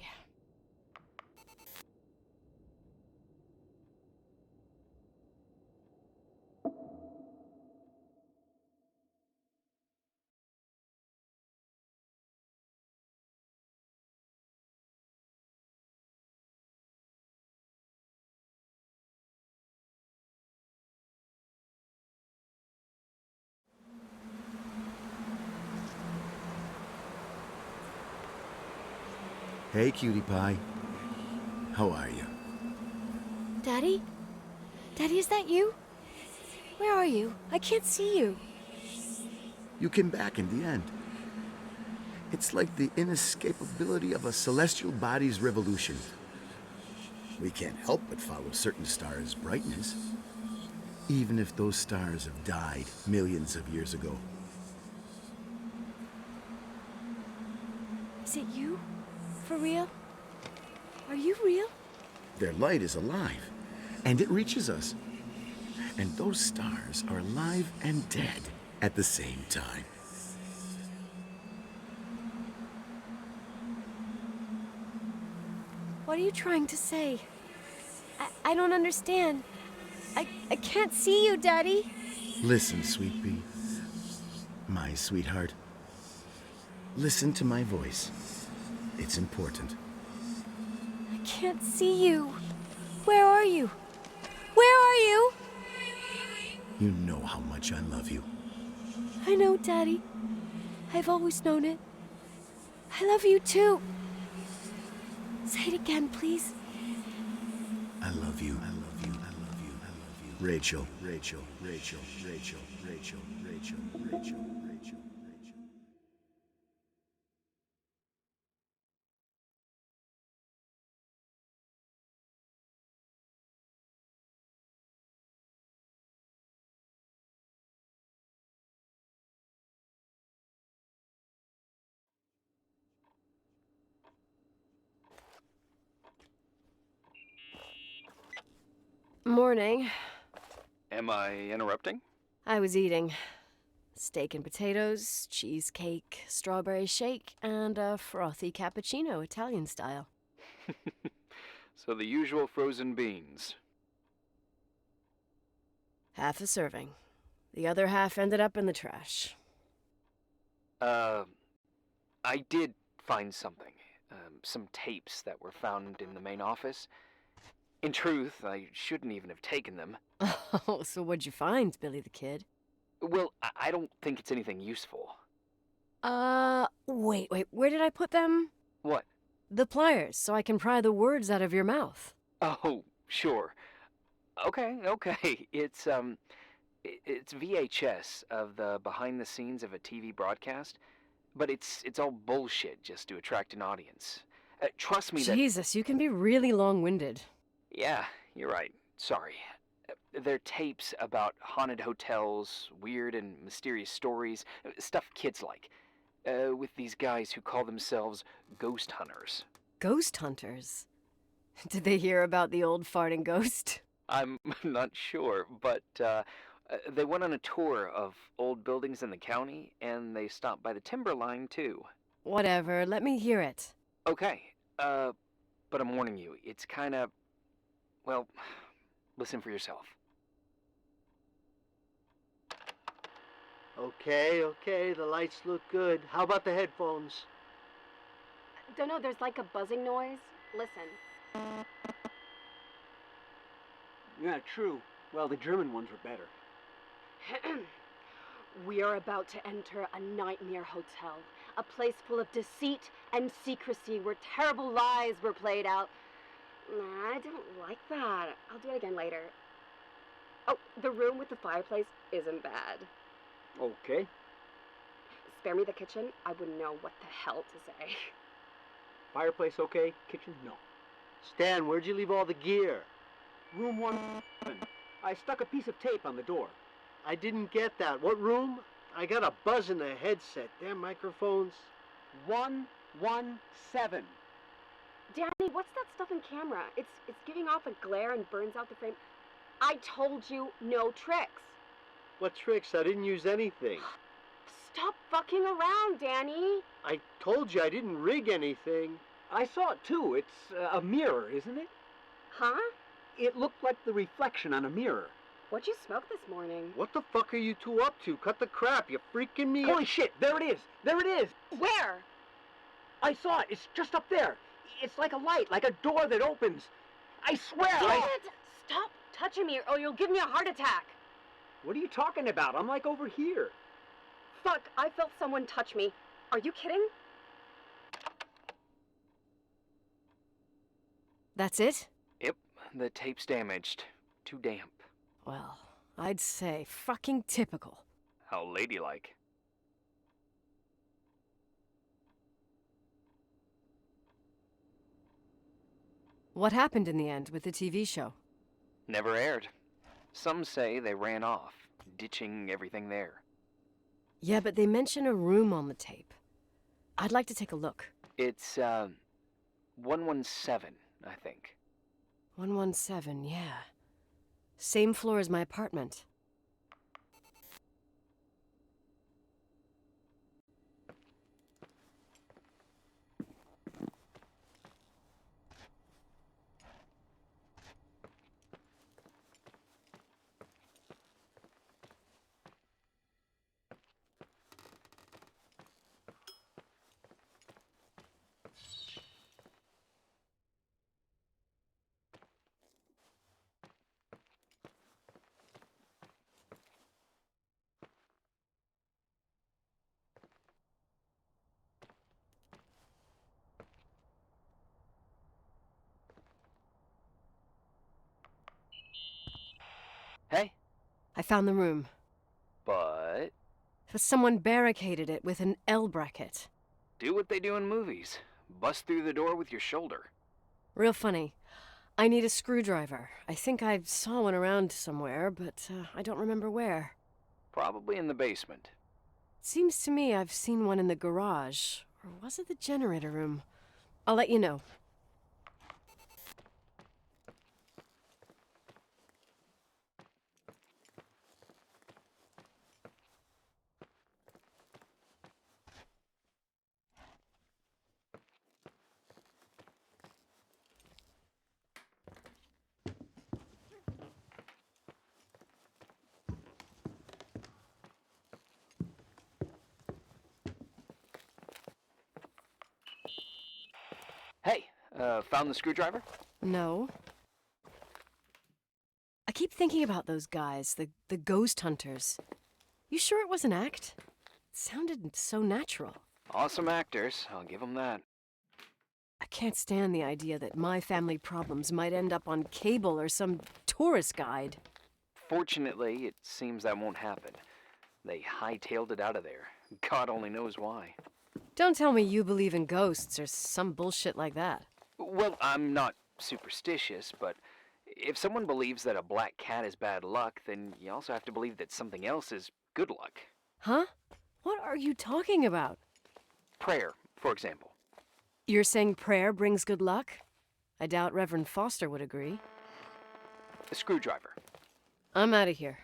Hey, cutie pie. How are you? Daddy? Daddy, is that you? Where are you? I can't see you. You came back in the end. It's like the inescapability of a celestial body's revolution. We can't help but follow certain stars' brightness, even if those stars have died millions of years ago. Is it you? For real? Are you real? Their light is alive, and it reaches us. And those stars are alive and dead at the same time. What are you trying to say? I don't understand. I can't see you, Daddy. Listen, sweet pea. My sweetheart. Listen to my voice. It's important. I can't see you. Where are you? Where are you? You know how much I love you. I know, Daddy. I've always known it. I love you too. Say it again, please. I love you. I love you. I love you. I love you. Rachel, Rachel, Rachel, Rachel, Rachel, Rachel, Rachel. Morning. Am I interrupting? I was eating steak and potatoes, cheesecake, strawberry shake, and a frothy cappuccino, Italian style. So the usual frozen beans. Half a serving. The other half ended up in the trash. I did find something. Some tapes that were found in the main office. In truth, I shouldn't even have taken them. Oh, so what'd you find, Billy the Kid? Well, I don't think it's anything useful. Wait, where did I put them? What? The pliers, so I can pry the words out of your mouth. Oh, sure. Okay. It's VHS of the behind the scenes of a TV broadcast, but it's all bullshit just to attract an audience. Trust me that... Jesus, you can be really long-winded. Yeah, you're right. Sorry. They're tapes about haunted hotels, weird and mysterious stories, stuff kids like, with these guys who call themselves ghost hunters. Ghost hunters? Did they hear about the old farting ghost? I'm not sure, but they went on a tour of old buildings in the county, and they stopped by the Timberline, too. Whatever, let me hear it. Okay, but I'm warning you, it's kinda... Well, listen for yourself. Okay, the lights look good. How about the headphones? Don't know, there's like a buzzing noise. Listen. Yeah, true. Well, the German ones were better. We are about to enter a nightmare hotel. A place full of deceit and secrecy where terrible lies were played out. Nah, I didn't like that. I'll do it again later. Oh, the room with the fireplace isn't bad. Okay. Spare me the kitchen. I wouldn't know what the hell to say. Fireplace okay? Kitchen no. Stan, where'd you leave all the gear? Room 1. I stuck a piece of tape on the door. I didn't get that. What room? I got a buzz in the headset. Damn microphones. 117. Danny, what's that stuff in camera? It's giving off a glare and burns out the frame. I told you no tricks. What tricks? I didn't use anything. Stop fucking around, Danny. I told you I didn't rig anything. I saw it too. It's a mirror, isn't it? Huh? It looked like the reflection on a mirror. What'd you smoke this morning? What the fuck are you two up to? Cut the crap. You freaking me. Holy shit, there it is. There it is. Where? I saw it. It's just up there. It's like a light, like a door that opens. I swear. Damn it! Stop touching me or you'll give me a heart attack. What are you talking about? I'm like over here. Fuck, I felt someone touch me. Are you kidding? That's it? Yep, the tape's damaged. Too damp. Well, I'd say fucking typical. How ladylike. What happened in the end with the TV show? Never aired. Some say they ran off, ditching everything there. Yeah, but they mention a room on the tape. I'd like to take a look. It's, 117, I think. 117, yeah. Same floor as my apartment. Hey? I found the room. But... Someone barricaded it with an L bracket. do what they do in movies. Bust through the door with your shoulder. Real funny. I need a screwdriver. I think I saw one around somewhere, but I don't remember where. Probably in the basement. Seems to me I've seen one in the garage. Or was it the generator room? I'll let you know. Found the screwdriver? No. I keep thinking about those guys, the ghost hunters. You sure it was an act? It sounded so natural. Awesome actors, I'll give them that. I can't stand the idea that my family problems might end up on cable or some tourist guide. Fortunately, it seems that won't happen. They hightailed it out of there. God only knows why. Don't tell me you believe in ghosts or some bullshit like that. Well, I'm not superstitious, but if someone believes that a black cat is bad luck, then you also have to believe that something else is good luck. Huh? What are you talking about? Prayer, for example. You're saying prayer brings good luck? I doubt Reverend Foster would agree. A screwdriver. I'm out of here.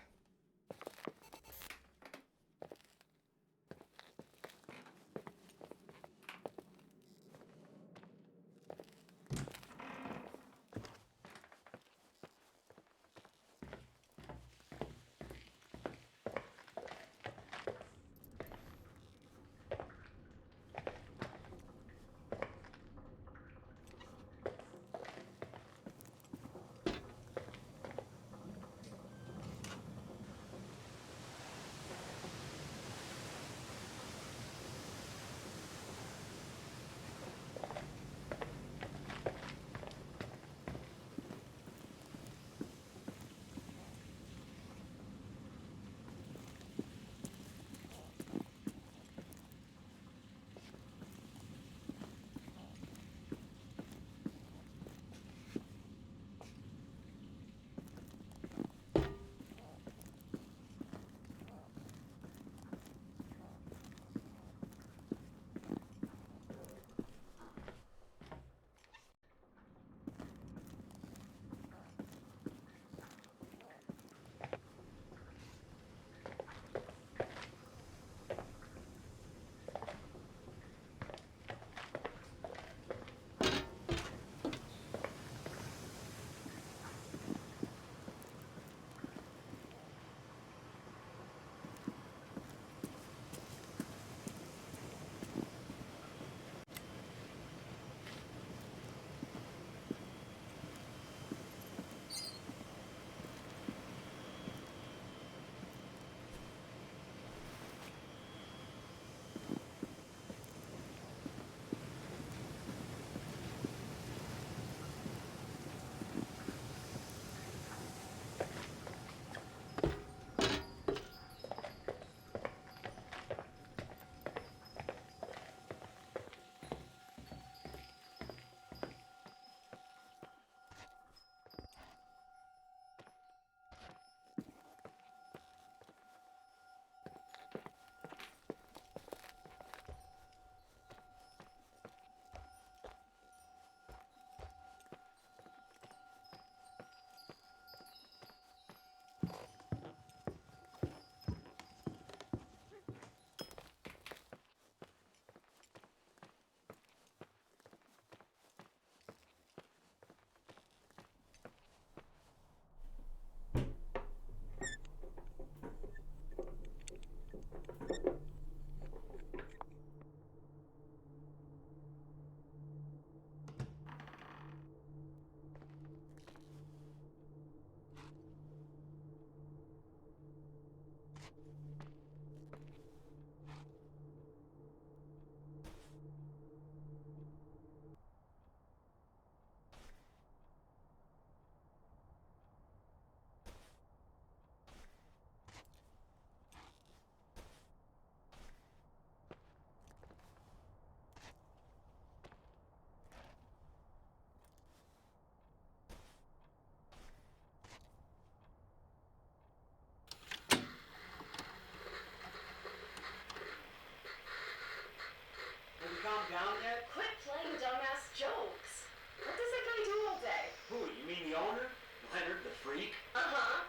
Down yet? Quit playing dumbass jokes. What does that guy do all day? Who, you mean the owner? Leonard the freak? Uh-huh.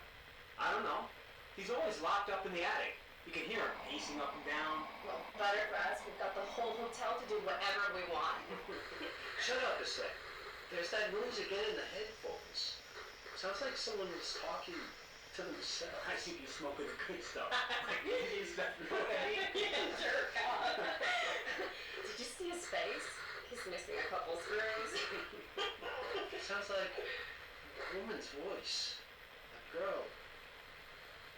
I don't know. He's always locked up in the attic. You can hear him pacing up and down. Well, better for us. We've got the whole hotel to do whatever we want. Shut up a sec. There's that noise again in the headphones. Sounds like someone was talking to themselves. I think you're smoking the good stuff. Is that what I mean? Jerk off. Did you see his face? He's missing a couple screws. Sounds like a woman's voice. A girl.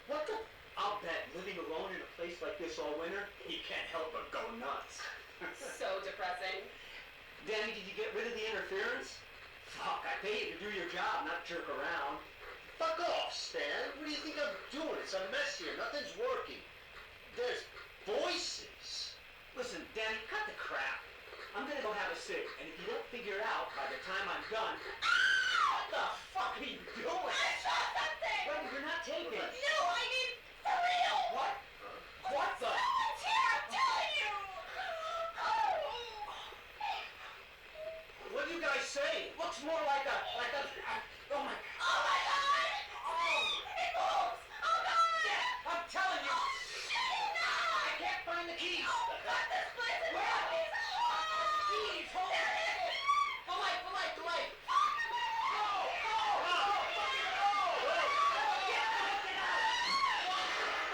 What the? I'll bet living alone in a place like this all winter, you can't help but go nuts. So depressing. Danny, did you get rid of the interference? Fuck, I pay you to do your job, not jerk around. Fuck off, Stan. What do you think I'm doing? It's a mess here. Nothing's working. There's voices. Listen, Danny, cut the crap. I'm gonna go have a cig, and if you don't figure it out by the time I'm done... What the fuck are you doing? I saw something! Wait, you're not taping. No, I mean, for real! What? What the? Someone's here, I'm telling you! What do you guys say? It looks more like a... oh my... Oh my god! It moves! Oh god! Yeah, I'm telling you! No! I can't find the keys! Oh god, this place is Where are they? keys! Keys, hold There it! it is! The light, the light, the light! Fuck! Go! Go! Go! Get out! Get out!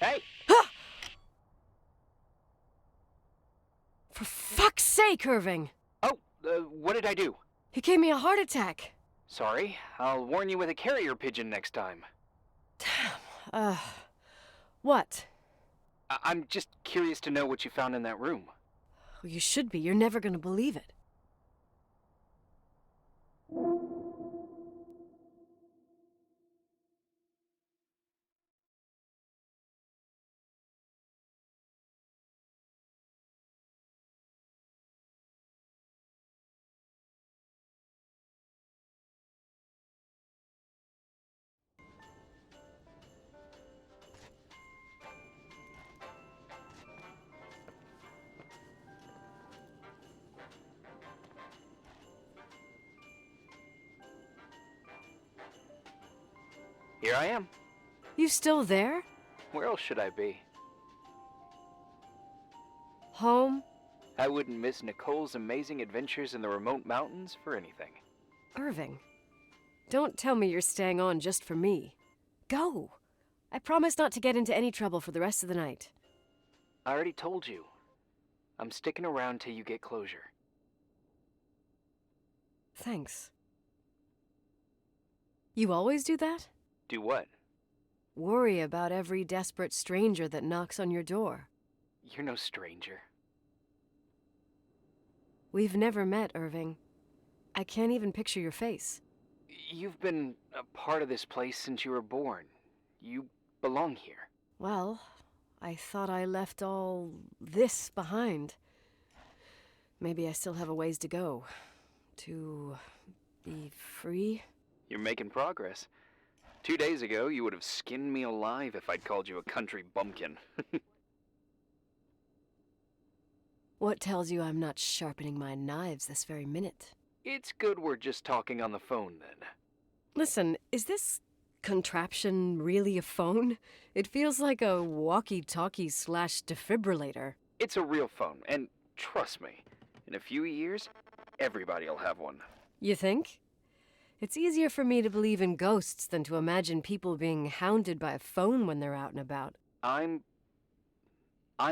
Hey! For fuck's sake, Irving! Oh, what did I do? He gave me a heart attack. Sorry, I'll warn you with a carrier pigeon next time. What? I'm just curious to know what you found in that room. Well, you should be. You're never gonna believe it. Here I am. You still there? Where else should I be? Home? I wouldn't miss Nicole's amazing adventures in the remote mountains for anything. Irving, don't tell me you're staying on just for me. Go. I promise not to get into any trouble for the rest of the night. I already told you. I'm sticking around till you get closure. Thanks. You always do that? Do what? Worry about every desperate stranger that knocks on your door. You're no stranger. We've never met, Irving. I can't even picture your face. You've been a part of this place since you were born. You belong here. Well, I thought I left all this behind. Maybe I still have a ways to go. To be free? You're making progress. 2 days ago, you would have skinned me alive if I'd called you a country bumpkin. What tells you I'm not sharpening my knives this very minute? It's good we're just talking on the phone, then. Listen, is this contraption really a phone? It feels like a walkie-talkie / defibrillator. It's a real phone, and trust me, in a few years, everybody'll have one. You think? It's easier for me to believe in ghosts than to imagine people being hounded by a phone when they're out and about. I'm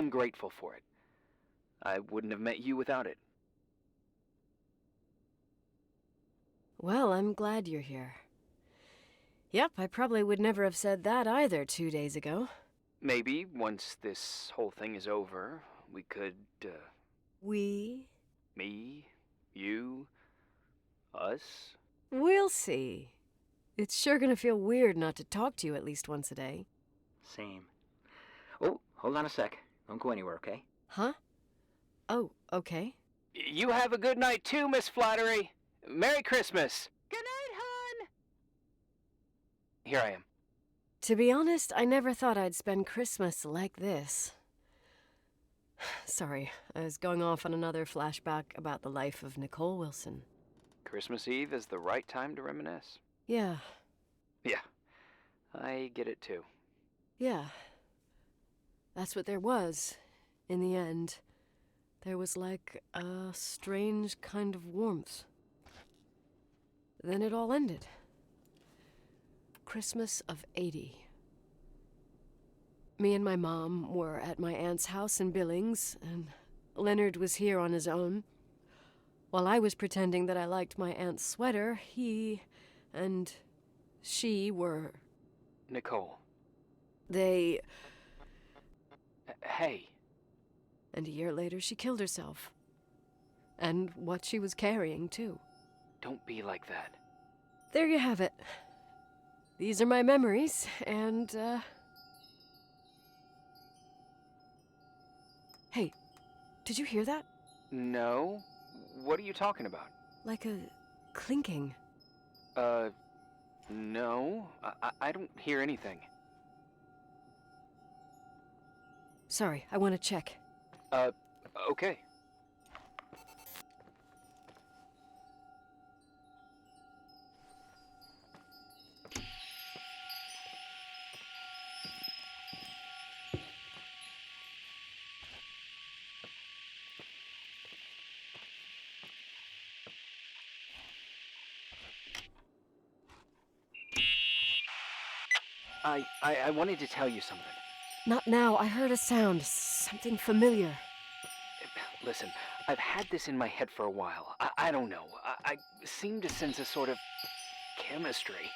grateful for it. I wouldn't have met you without it. Well, I'm glad you're here. Yep, I probably would never have said that either 2 days ago. Maybe, once this whole thing is over, we could, We? me, you, us? We'll see. It's sure gonna feel weird not to talk to you at least once a day. Same. Oh, hold on a sec. Don't go anywhere, okay? Huh? Oh, okay. You have a good night too, Miss Flattery. Merry Christmas. Good night, hon. Here I am. To be honest, I never thought I'd spend Christmas like this. Sorry, I was going off on another flashback about the life of Nicole Wilson. Christmas Eve is the right time to reminisce. Yeah, Yeah, I get it too. yeah. That's what there was, in the end. There was like a strange kind of warmth. Then it all ended. Christmas of '80. Me and my mom were at my aunt's house in Billings, and Leonard was here on his own. While I was pretending that I liked my aunt's sweater, he and she were... Nicole. They... Hey. And a year later, she killed herself. And what she was carrying, too. Don't be like that. There you have it. These are my memories, and, Hey, did you hear that? No? What are you talking about? Like a clinking. No. I don't hear anything. Sorry, I want to check. Okay. I wanted to tell you something. Not now. I heard a sound. Something familiar. Listen, I've had this in my head for a while. I don't know. I seem to sense a sort of chemistry.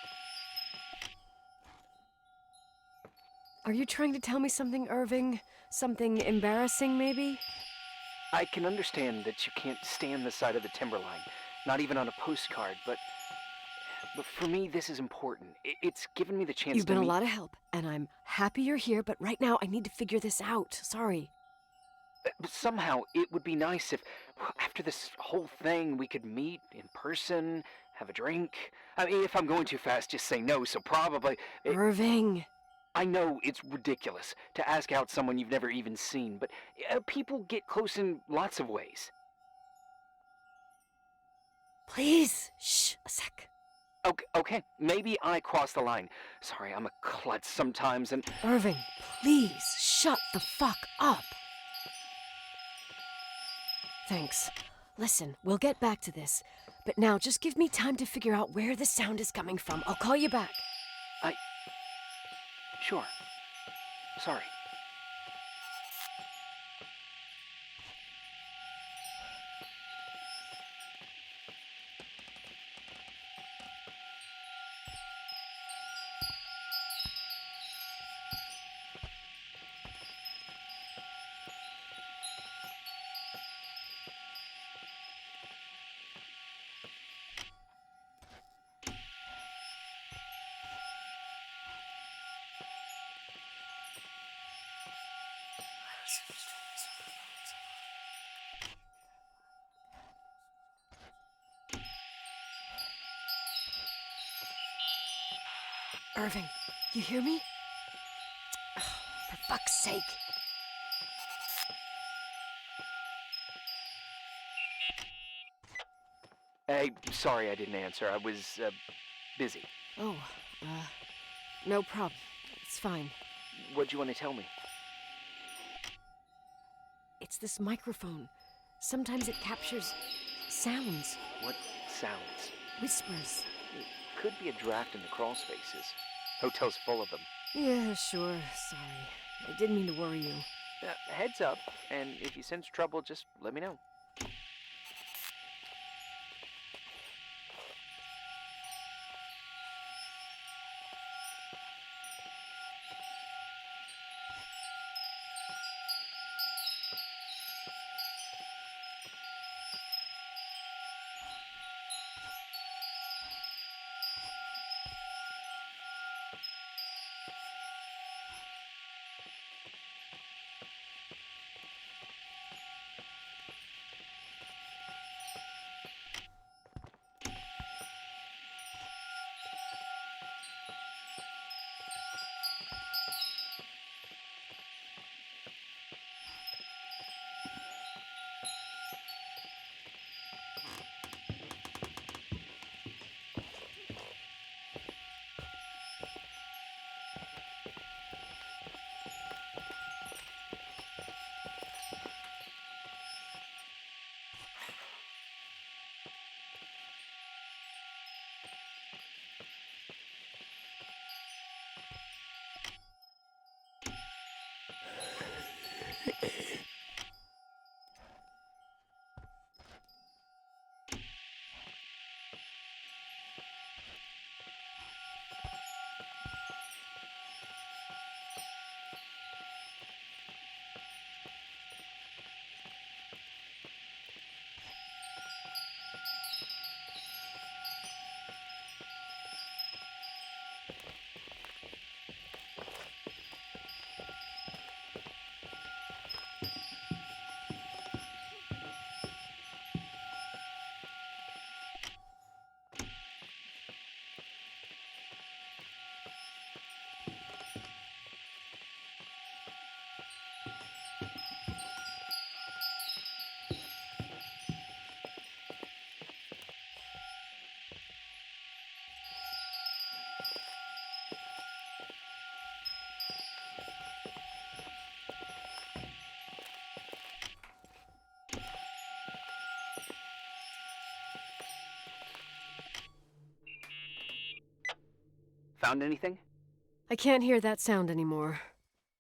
Are you trying to tell me something, Irving? Something embarrassing, maybe? I can understand that you can't stand the side of the timberline, not even on a postcard, but for me, this is important. It's given me the chance You've to been meet... a lot of help, and I'm happy you're here, but right now I need to figure this out. Sorry. But somehow, it would be nice if, after this whole thing, we could meet in person, have a drink. I mean, if I'm going too fast, just say no, so probably... Irving! I know it's ridiculous to ask out someone you've never even seen, but people get close in lots of ways. Please! Shh, a sec. Okay, maybe I crossed the line. Sorry, I'm a klutz sometimes, and... Irving, please, shut the fuck up! Thanks. Listen, we'll get back to this, but now just give me time to figure out where the sound is coming from. I'll call you back. Sure. Sorry. Irving, you hear me? Oh, for fuck's sake. Hey, sorry I didn't answer. I was, busy. Oh, no problem. It's fine. What'd you want to tell me? It's this microphone. Sometimes it captures sounds, What sounds? whispers. It could be a draft in the crawl spaces. Hotel's full of them. Yeah, sure. Sorry. I didn't mean to worry you. Heads up, and if you sense trouble, just let me know. Found anything? I can't hear that sound anymore.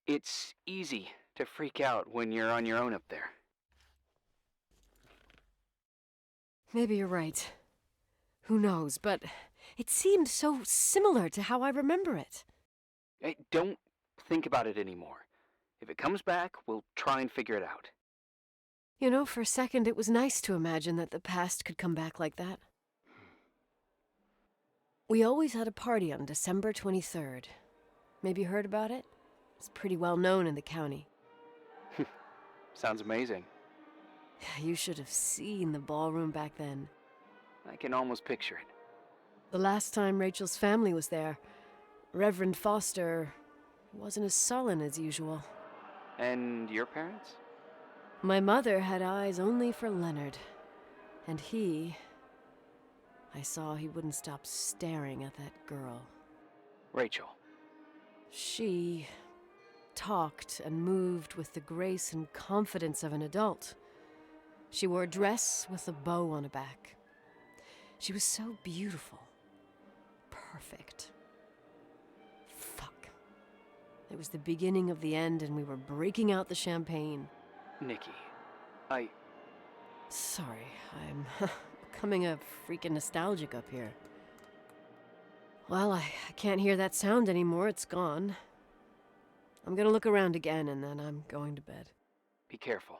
It's easy to freak out when you're on your own up there. Maybe you're right. Who knows, but it seemed so similar to how I remember it. Hey, don't think about it anymore. If it comes back, we'll try and figure it out. You know, for a second it was nice to imagine that the past could come back like that. We always had a party on December 23rd. Maybe you heard about it? It's pretty well known in the county. Sounds amazing. You should have seen the ballroom back then. I can almost picture it. The last time Rachel's family was there, Reverend Foster wasn't as sullen as usual. And your parents? My mother had eyes only for Leonard. And I saw he wouldn't stop staring at that girl. Rachel. She talked and moved with the grace and confidence of an adult. She wore a dress with a bow on her back. She was so beautiful. Perfect. Fuck. It was the beginning of the end and we were breaking out the champagne. Nikki, Sorry, I'm becoming a freaking nostalgic up here. Well, I can't hear that sound anymore. It's gone. I'm gonna look around again and then I'm going to bed. Be careful.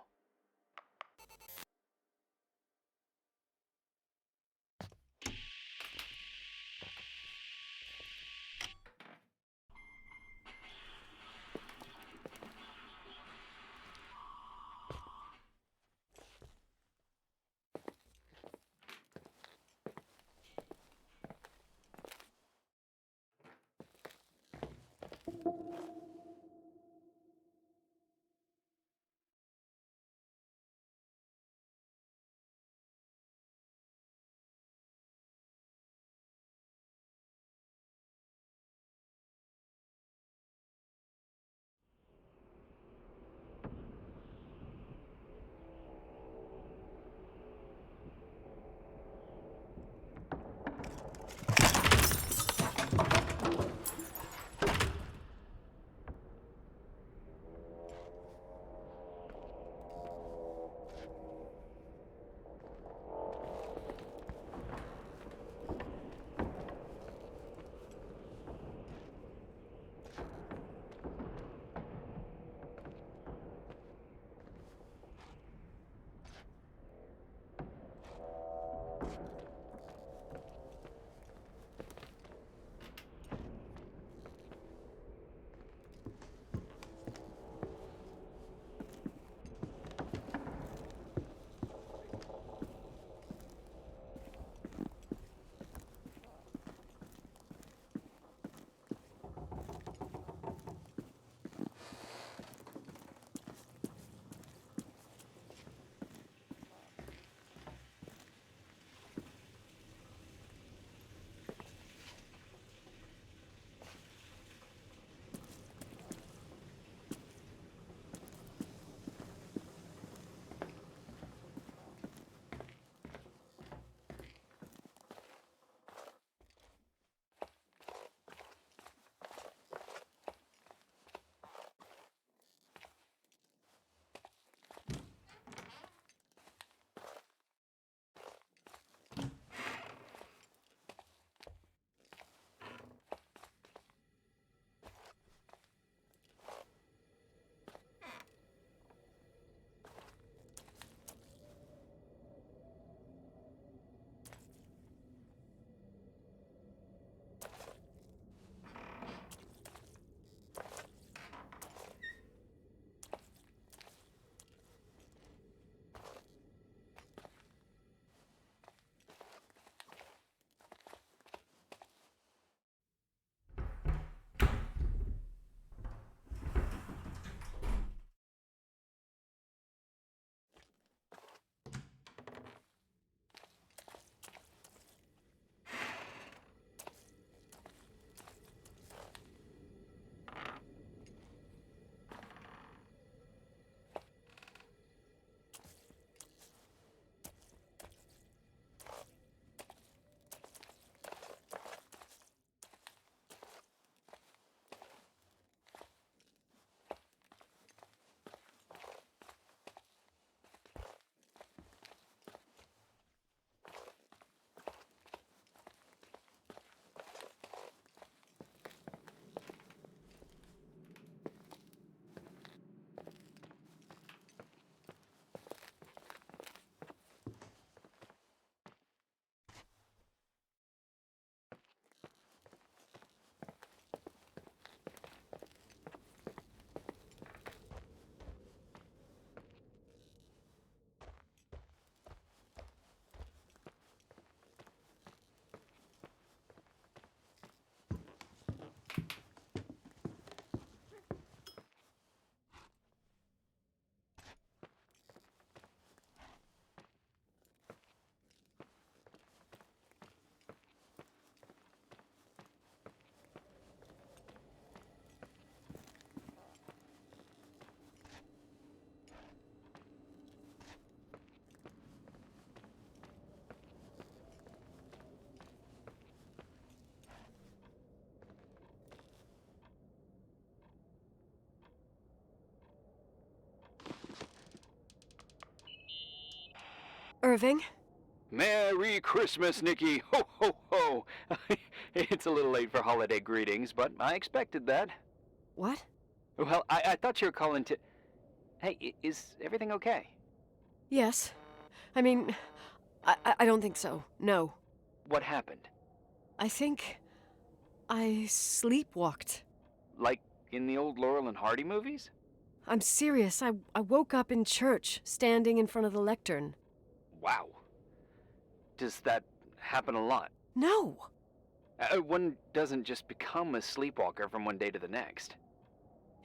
Irving? Merry Christmas, Nikki! Ho, ho, ho! It's a little late for holiday greetings, but I expected that. What? Well, I thought you were calling to... Hey, is everything okay? Yes. I mean, I don't think so. No. What happened? I think I sleepwalked. Like in the old Laurel and Hardy movies? I'm serious. I woke up in church, standing in front of the lectern. Wow. Does that happen a lot? No. One doesn't just become a sleepwalker from one day to the next.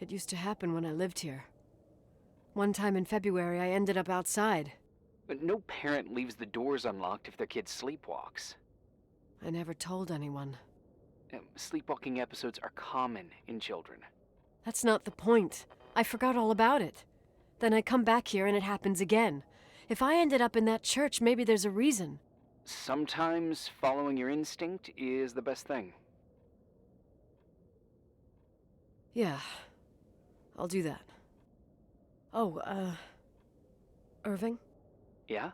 It used to happen when I lived here. One time in February, I ended up outside. But no parent leaves the doors unlocked if their kid sleepwalks. I never told anyone. Sleepwalking episodes are common in children. That's not the point. I forgot all about it. Then I come back here and it happens again. If I ended up in that church, maybe there's a reason. Sometimes following your instinct is the best thing. Yeah. I'll do that. Oh, Irving? Yeah?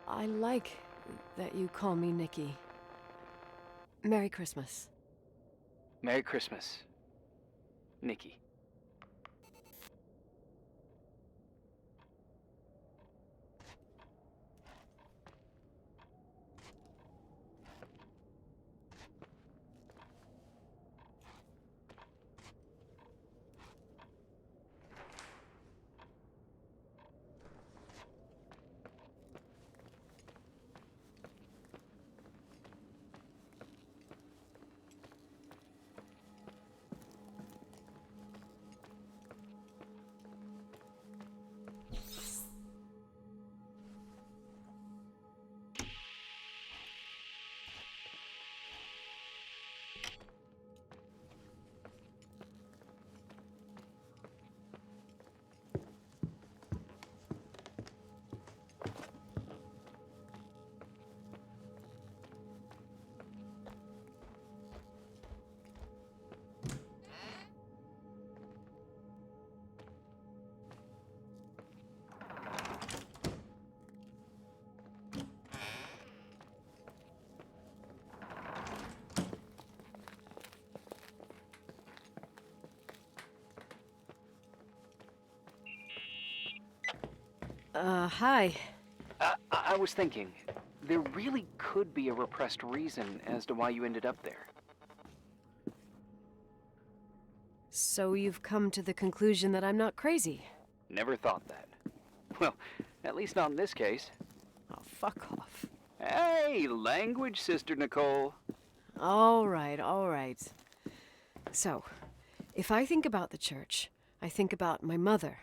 I like that you call me Nikki. Merry Christmas. Merry Christmas, Nikki. Hi. I was thinking, there really could be a repressed reason as to why you ended up there. So you've come to the conclusion that I'm not crazy? Never thought that. Well, at least not in this case. Oh, fuck off. Hey, language, Sister Nicole. All right, all right. So, if I think about the church, I think about my mother.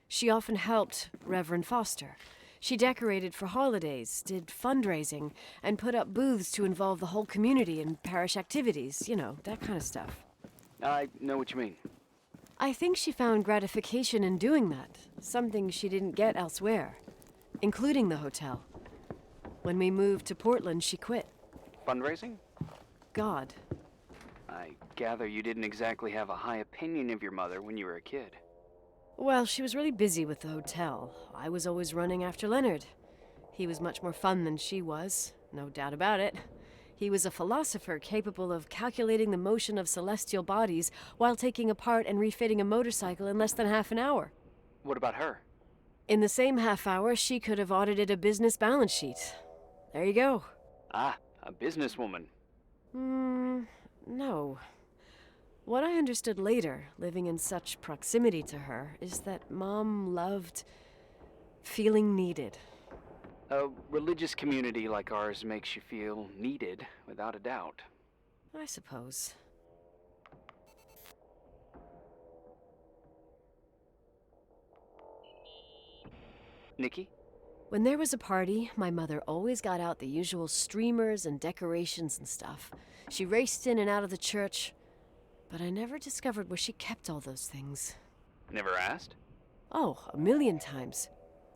She often helped Reverend Foster. She decorated for holidays, did fundraising, and put up booths to involve the whole community in parish activities, you know, that kind of stuff. I know what you mean. I think she found gratification in doing that, something she didn't get elsewhere, including the hotel. When we moved to Portland, she quit. Fundraising? God. I gather you didn't exactly have a high opinion of your mother when you were a kid. Well, she was really busy with the hotel. I was always running after Leonard. He was much more fun than she was, no doubt about it. He was a philosopher capable of calculating the motion of celestial bodies while taking apart and refitting a motorcycle in less than half an hour. What about her? In the same half hour, she could have audited a business balance sheet. There you go. Ah, a businesswoman. No. What I understood later, living in such proximity to her, is that Mom loved feeling needed. A religious community like ours makes you feel needed, without a doubt. I suppose. Nikki? When there was a party, my mother always got out the usual streamers and decorations and stuff. She raced in and out of the church, but I never discovered where she kept all those things. Never asked? Oh, a million times.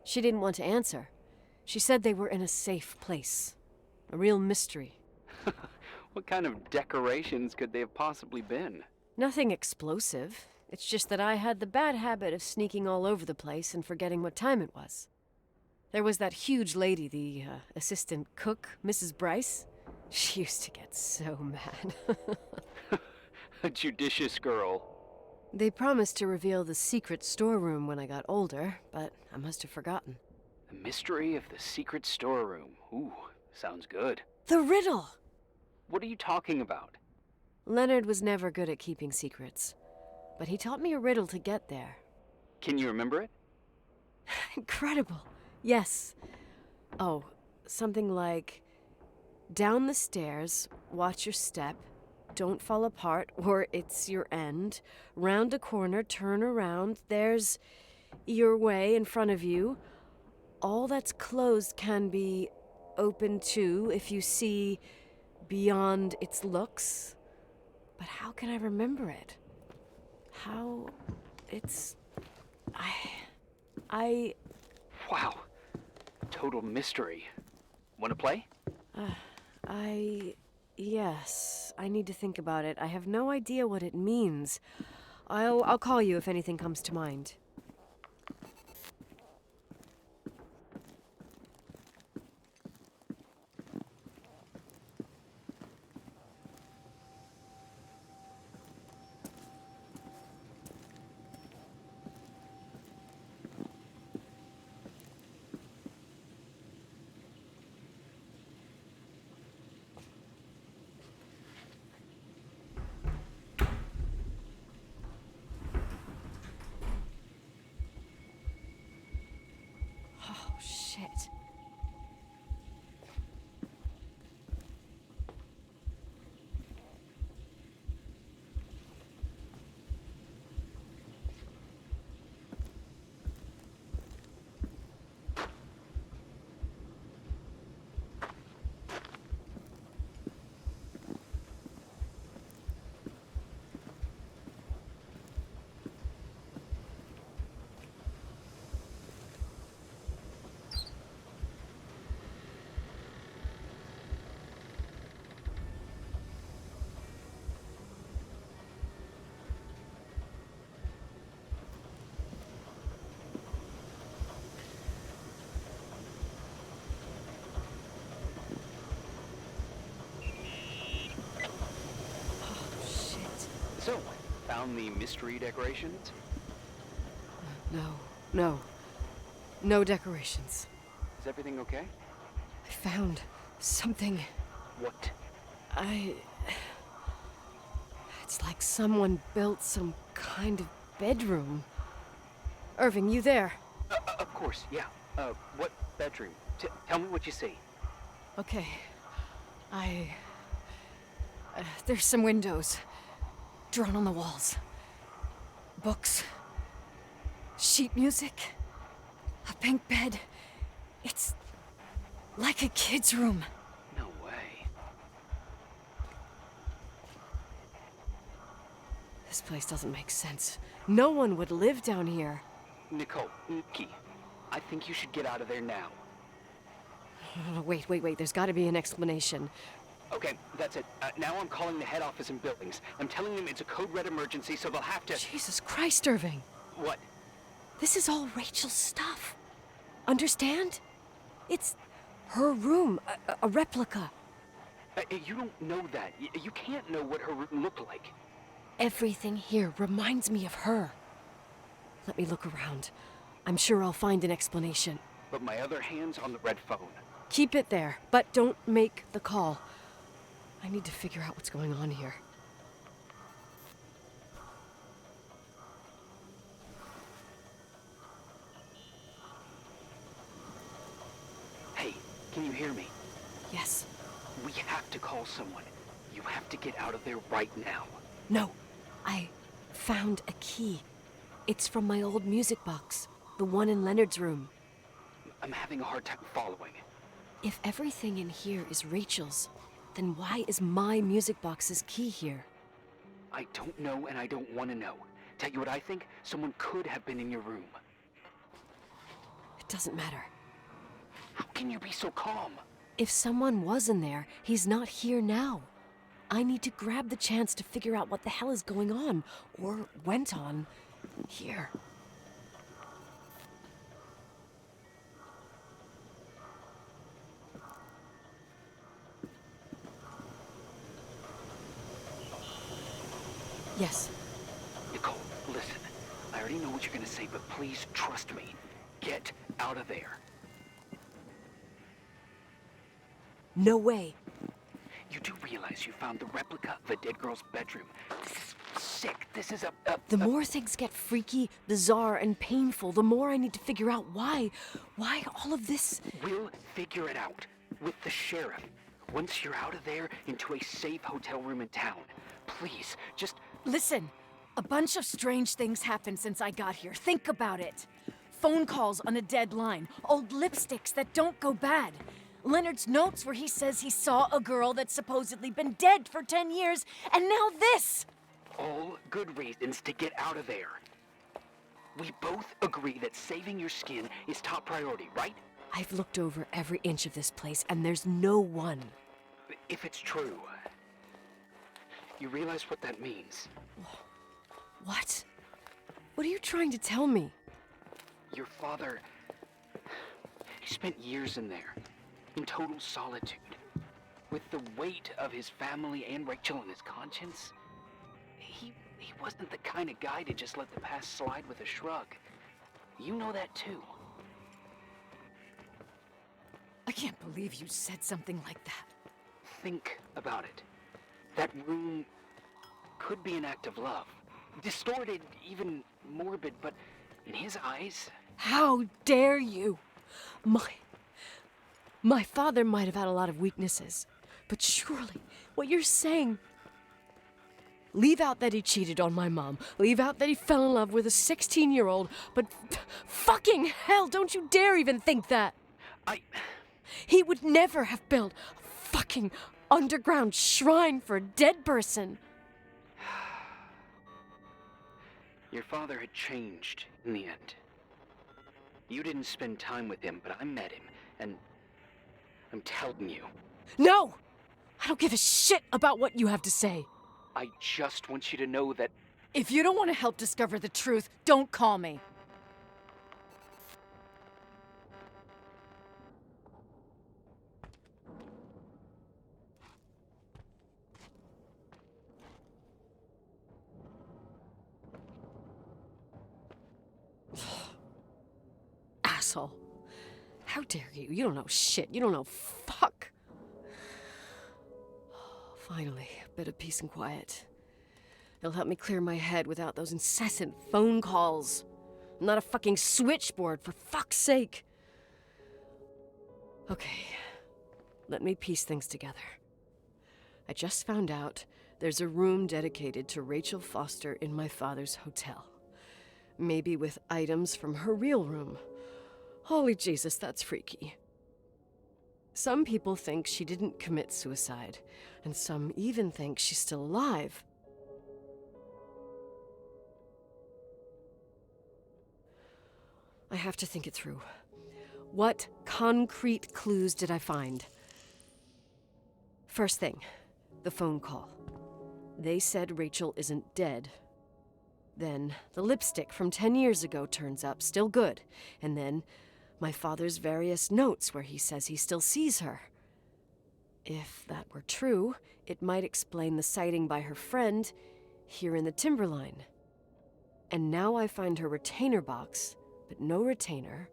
She didn't want to answer. She said they were in a safe place. A real mystery. What kind of decorations could they have possibly been? Nothing explosive. It's just that I had the bad habit of sneaking all over the place and forgetting what time it was. There was that huge lady, the assistant cook, Mrs. Bryce. She used to get so mad. A judicious girl. They promised to reveal the secret storeroom when I got older, but I must have forgotten. The mystery of the secret storeroom. Ooh, sounds good. The riddle! What are you talking about? Leonard was never good at keeping secrets, but he taught me a riddle to get there. Can you remember it? Incredible. Yes. Oh, something like, down the stairs, watch your step, don't fall apart or it's your end, round a corner, turn around, there's your way in front of you. All that's closed can be open too if you see beyond its looks. But how can I remember it? How... it's... I... Wow. Total mystery. Want to play? Yes. I need to think about it. I have no idea what it means. I'll call you if anything comes to mind. Oh, shit. So, found the mystery decorations? No decorations. Is everything okay? I found something. What? It's like someone built some kind of bedroom. Irving, you there? Of course, yeah. What bedroom? Tell me what you see. Okay. There's some windows. Drawn on the walls. Books. Sheet music. A pink bed. It's like a kid's room. No way. This place doesn't make sense. No one would live down here. Nicole, Nikki, I think you should get out of there now. Wait. There's got to be an explanation. Okay, that's it. Now I'm calling the head office and buildings. I'm telling them it's a code red emergency, so they'll have to... Jesus Christ, Irving. What? This is all Rachel's stuff. Understand? It's her room, a replica. You don't know that. You can't know what her room looked like. Everything here reminds me of her. Let me look around. I'm sure I'll find an explanation. But my other hand's on the red phone. Keep it there, but don't make the call. I need to figure out what's going on here. Hey, can you hear me? Yes. We have to call someone. You have to get out of there right now. No. I found a key. It's from my old music box. The one in Leonard's room. I'm having a hard time following. If everything in here is Rachel's, then why is my music box's key here? I don't know and I don't want to know. Tell you what I think? Someone could have been in your room. It doesn't matter. How can you be so calm? If someone was in there, he's not here now. I need to grab the chance to figure out what the hell is going on, or went on, here. Yes. Nicole, listen. I already know what you're gonna say, but please trust me. Get out of there. No way. You do realize you found the replica of a dead girl's bedroom. This is sick. This is The more things get freaky, bizarre, and painful, the more I need to figure out why. Why all of this? We'll figure it out. With the sheriff. Once you're out of there, into a safe hotel room in town. Please, just... Listen, a bunch of strange things happened since I got here. Think about it. Phone calls on a dead line, old lipsticks that don't go bad. Leonard's notes where he says he saw a girl that's supposedly been dead for 10 years, and now this! All good reasons to get out of there. We both agree that saving your skin is top priority, right? I've looked over every inch of this place, and there's no one. If it's true, you realize what that means. What? What are you trying to tell me? Your father, he spent years in there, in total solitude, with the weight of his family and Rachel on his conscience. He wasn't the kind of guy to just let the past slide with a shrug. You know that too. I can't believe you said something like that. Think about it. That room could be an act of love. Distorted, even morbid, but in his eyes... How dare you? My father might have had a lot of weaknesses, but surely what you're saying... Leave out that he cheated on my mom. Leave out that he fell in love with a 16-year-old, but fucking hell, don't you dare even think that! He would never have built a fucking underground shrine for a dead person. Your father had changed in the end. You didn't spend time with him, but I met him, and I'm telling you. No! I don't give a shit about what you have to say. I just want you to know that... If you don't want to help discover the truth, don't call me. Asshole. How dare you? You don't know shit. You don't know fuck. Finally, a bit of peace and quiet. It'll help me clear my head without those incessant phone calls. I'm not a fucking switchboard, for fuck's sake. Okay, let me piece things together. I just found out there's a room dedicated to Rachel Foster in my father's hotel. Maybe with items from her real room. Holy Jesus, that's freaky. Some people think she didn't commit suicide, and some even think she's still alive. I have to think it through. What concrete clues did I find? First thing, the phone call. They said Rachel isn't dead. Then the lipstick from 10 years ago turns up, still good. And then my father's various notes where he says he still sees her. If that were true, it might explain the sighting by her friend here in the Timberline. And now I find her retainer box, but no retainer.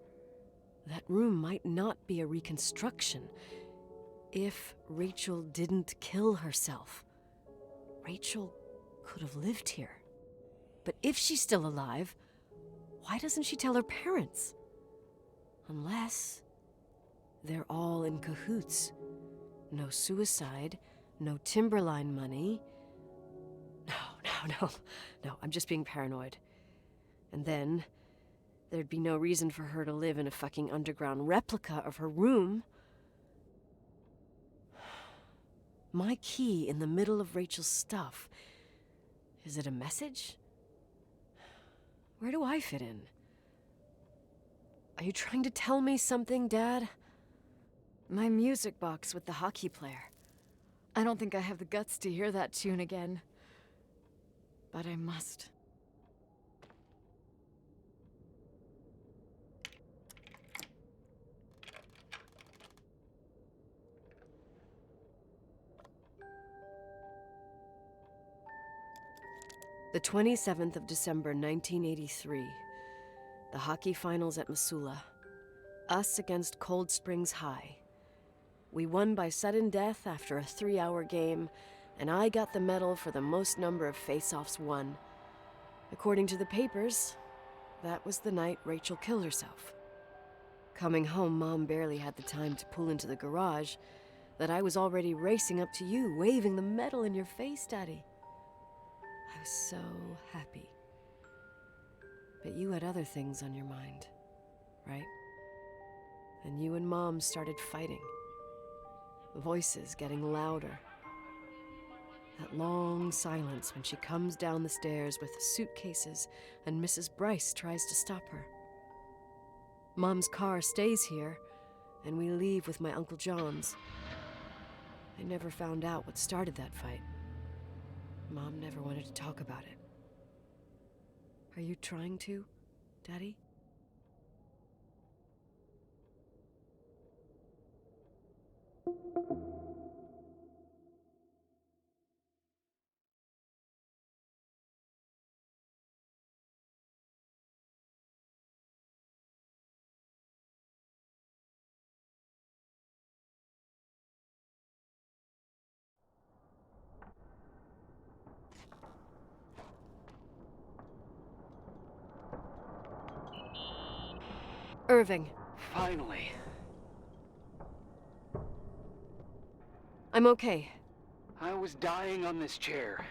That room might not be a reconstruction. If Rachel didn't kill herself, Rachel could have lived here. But if she's still alive, why doesn't she tell her parents? Unless they're all in cahoots. No suicide, no Timberline money. No, I'm just being paranoid. And then there'd be no reason for her to live in a fucking underground replica of her room. My key in the middle of Rachel's stuff. Is it a message? Where do I fit in? Are you trying to tell me something, Dad? My music box with the hockey player. I don't think I have the guts to hear that tune again. But I must. The 27th of December, 1983. The hockey finals at Missoula. Us against Cold Springs High. We won by sudden death after a 3-hour game, and I got the medal for the most number of face-offs won. According to the papers, that was the night Rachel killed herself. Coming home, Mom barely had the time to pull into the garage that I was already racing up to you, waving the medal in your face, Daddy. I was so happy. But you had other things on your mind, right? And you and Mom started fighting. Voices getting louder. That long silence when she comes down the stairs with the suitcases and Mrs. Bryce tries to stop her. Mom's car stays here, and we leave with my Uncle John's. I never found out what started that fight. Mom never wanted to talk about it. Are you trying to, Daddy? Irving. Finally. I'm okay. I was dying on this chair.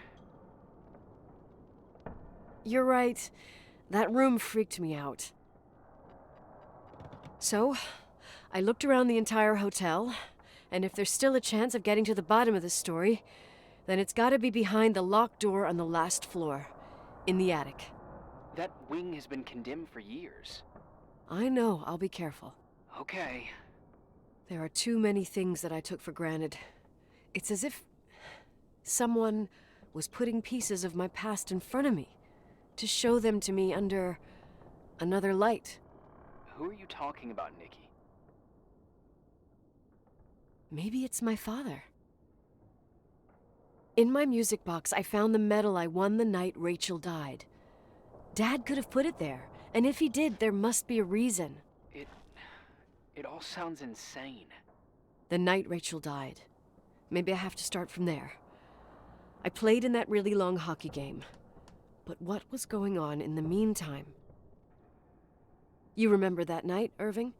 You're right. That room freaked me out. So, I looked around the entire hotel, and if there's still a chance of getting to the bottom of this story, then it's gotta be behind the locked door on the last floor, in the attic. That wing has been condemned for years. I know, I'll be careful. Okay. There are too many things that I took for granted. It's as if someone was putting pieces of my past in front of me to show them to me under another light. Who are you talking about, Nikki? Maybe it's my father. In my music box, I found the medal I won the night Rachel died. Dad could have put it there, and if he did, there must be a reason. It all sounds insane. The night Rachel died. Maybe I have to start from there. I played in that really long hockey game. But what was going on in the meantime? You remember that night, Irving?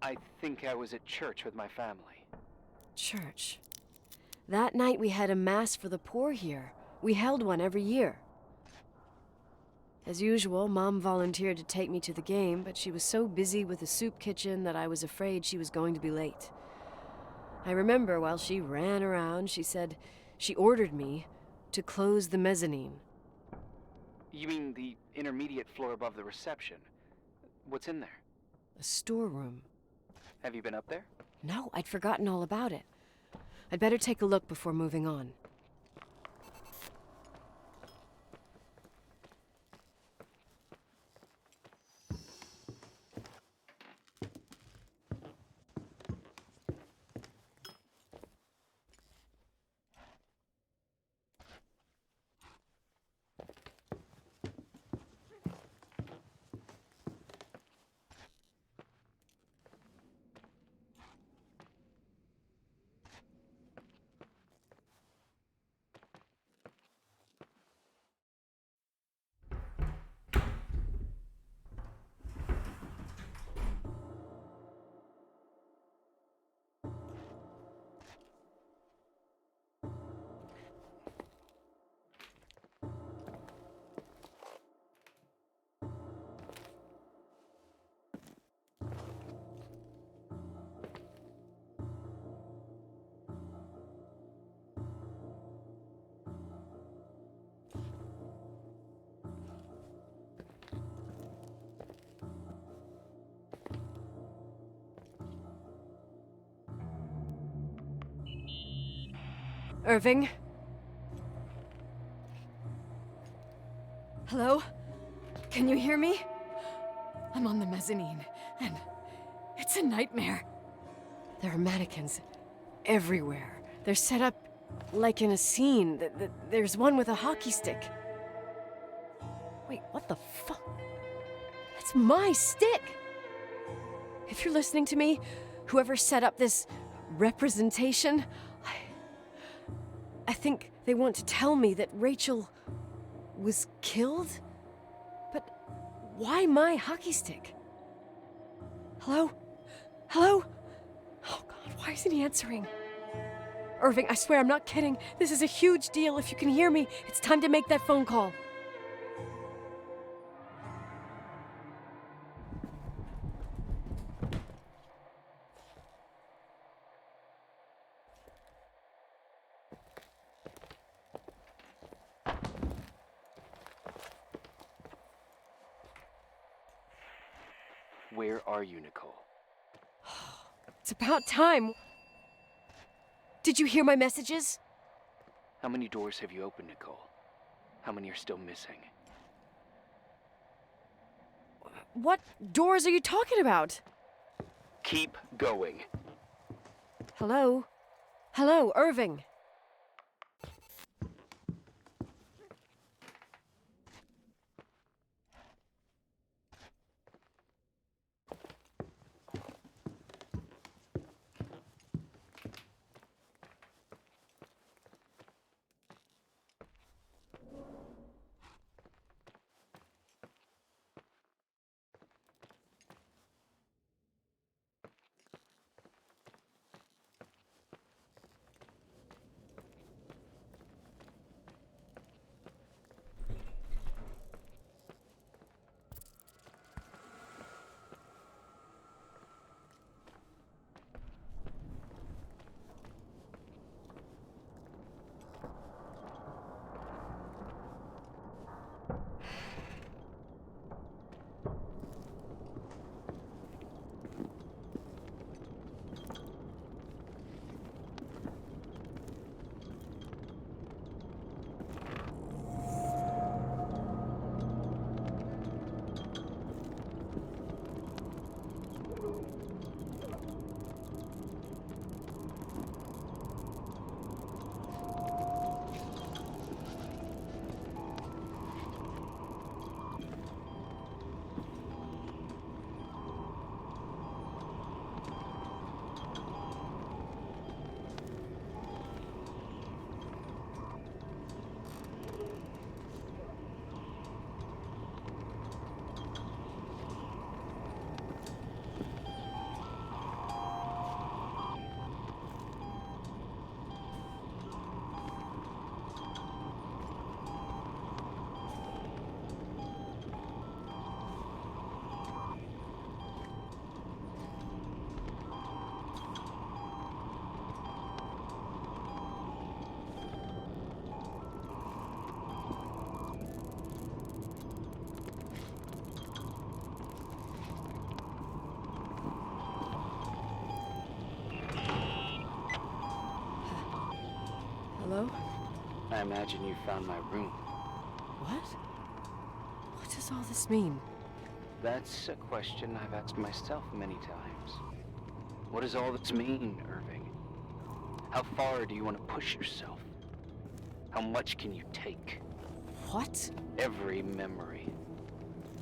I think I was at church with my family. Church. That night we had a mass for the poor here. We held one every year. As usual, Mom volunteered to take me to the game, but she was so busy with the soup kitchen that I was afraid she was going to be late. I remember while she ran around, she said she ordered me to close the mezzanine. You mean the intermediate floor above the reception? What's in there? A storeroom. Have you been up there? No, I'd forgotten all about it. I'd better take a look before moving on. Irving? Hello? Can you hear me? I'm on the mezzanine, and it's a nightmare. There are mannequins everywhere. They're set up like in a scene. There's one with a hockey stick. Wait, what the fuck? That's my stick! If you're listening to me, whoever set up this representation, I think they want to tell me that Rachel was killed? But why my hockey stick? Hello? Hello? Oh God, why isn't he answering? Irving, I swear I'm not kidding. This is a huge deal. If you can hear me, it's time to make that phone call. Where are you, Nicole? It's about time. Did you hear my messages? How many doors have you opened, Nicole? How many are still missing? What doors are you talking about? Keep going. Hello? Hello, Irving. Hello? I imagine you found my room. What? What does all this mean? That's a question I've asked myself many times. What does all this mean, Irving? How far do you want to push yourself? How much can you take? What? Every memory.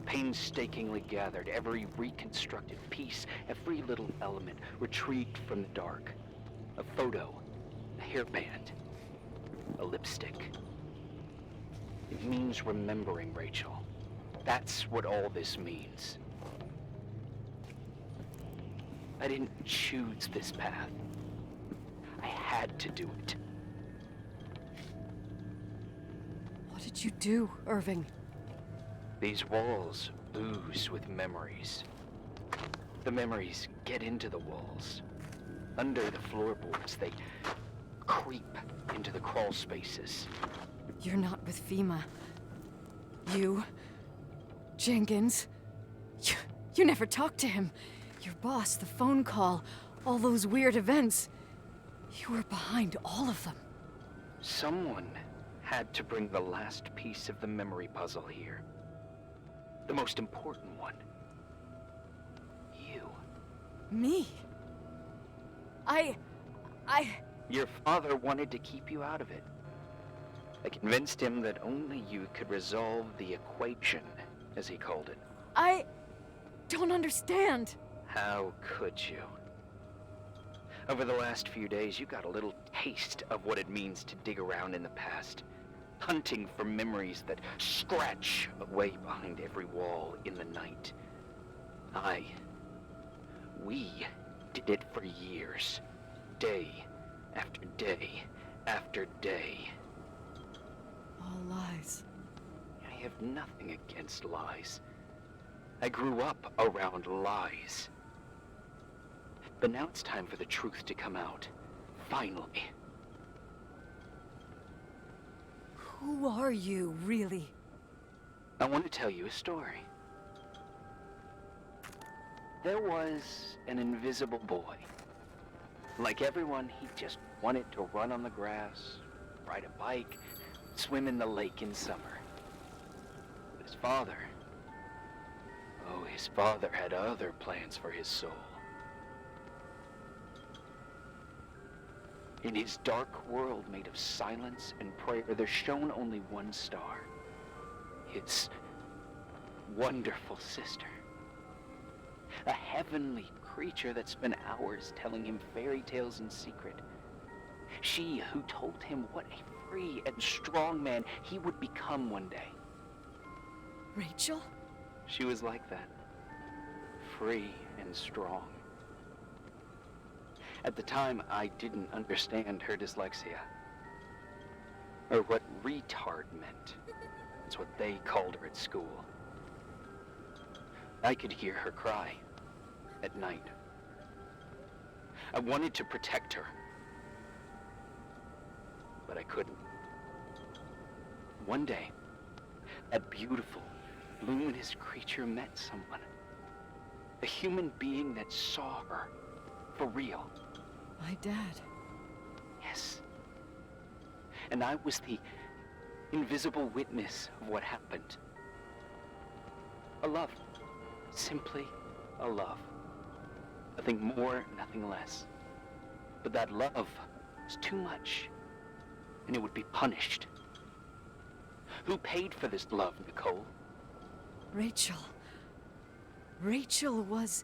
Painstakingly gathered, every reconstructed piece, every little element retrieved from the dark. A photo, a hairband, a lipstick. It means remembering, Rachel. That's what all this means. I didn't choose this path. I had to do it. What did you do, Irving? These walls ooze with memories. The memories get into the walls. Under the floorboards, they creep into the crawl spaces. You're not with FEMA. You... Jenkins... You never talked to him. Your boss, the phone call, all those weird events. You were behind all of them. Someone had to bring the last piece of the memory puzzle here. The most important one. You. Me? Your father wanted to keep you out of it. I convinced him that only you could resolve the equation, as he called it. I don't understand. How could you? Over the last few days, you got a little taste of what it means to dig around in the past, hunting for memories that scratch away behind every wall in the night. We did it for years, day after day after day. All lies. I have nothing against lies. I grew up around lies. But now it's time for the truth to come out. Finally. Who are you, really? I want to tell you a story. There was an invisible boy. Like everyone, he just wanted to run on the grass, ride a bike, swim in the lake in summer. But his father had other plans for his soul. In his dark world made of silence and prayer, there shone only one star. His wonderful sister. A heavenly creature that spent hours telling him fairy tales in secret. She who told him what a free and strong man he would become one day. Rachel? She was like that. Free and strong. At the time, I didn't understand her dyslexia. Or what retard meant. That's what they called her at school. I could hear her cry at night. I wanted to protect her, but I couldn't. One day, that beautiful, luminous creature met someone. A human being that saw her for real. My dad. Yes. And I was the invisible witness of what happened. A love. Simply a love. Nothing more, nothing less. But that love was too much, and it would be punished. Who paid for this love, Nicole? Rachel. Rachel was